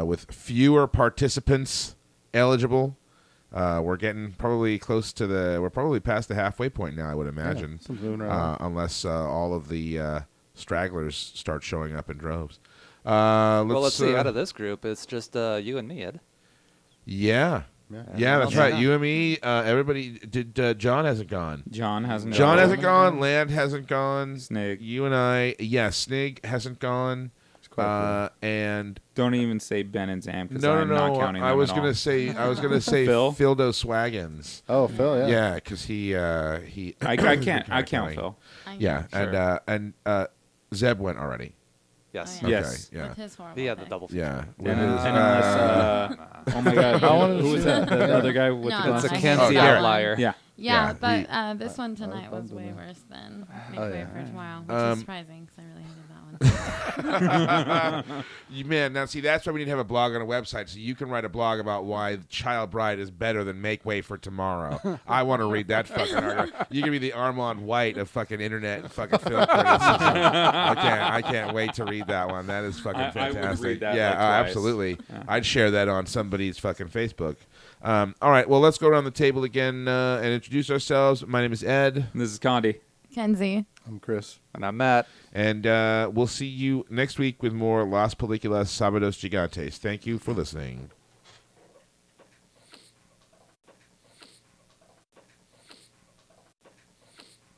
with fewer participants eligible. We're getting probably we're probably past the halfway point now, I would imagine. something's moving around. Unless all of the stragglers start showing up in droves. Well, let's see. Out of this group, it's just you and me, Ed. Yeah. Yeah. Yeah, that's Yeah. right. You and me, everybody. John hasn't gone. John hasn't. John gone. hasn't gone. Land hasn't gone. Snig. You and I. Yeah, Snig hasn't gone. quite And Don't even say Ben and Zam because no, I'm not counting them I was at gonna all. say. I was gonna say Phil? Phildo Swaggins. Oh, Phil, yeah. Yeah, because he. I can't. I count Phil. Yeah, Sure. and Zeb went already. Yes. Oh, yeah. Yes. Okay, yeah. With his horrible He had the thing. double. Yeah. And, With his, unless, oh my God, I wanted to who was see that? that. The other guy with No, the It's a I glasses. can't Kenzie see that outlier. Yeah. Yeah, Yeah, but this one tonight was way worse than Make Oh, Way yeah. for Tomorrow, which is surprising because I really hated that one. Man, now see, that's why we need to have a blog on a website so you can write a blog about why Child Bride is better than Make Way for Tomorrow. I want to read that fucking article. You can be the Armand White of fucking internet and fucking film criticism. I can't wait to read that one. That is fucking I would fantastic. read that, yeah, like, twice. absolutely. Yeah. I'd share that on somebody's fucking Facebook. All right, well, let's go around the table again and introduce ourselves. My name is Ed. This is Condi. Kenzie. I'm Chris. And I'm Matt. And we'll see you next week with more Las Películas Sábados Gigantes. Thank you for listening.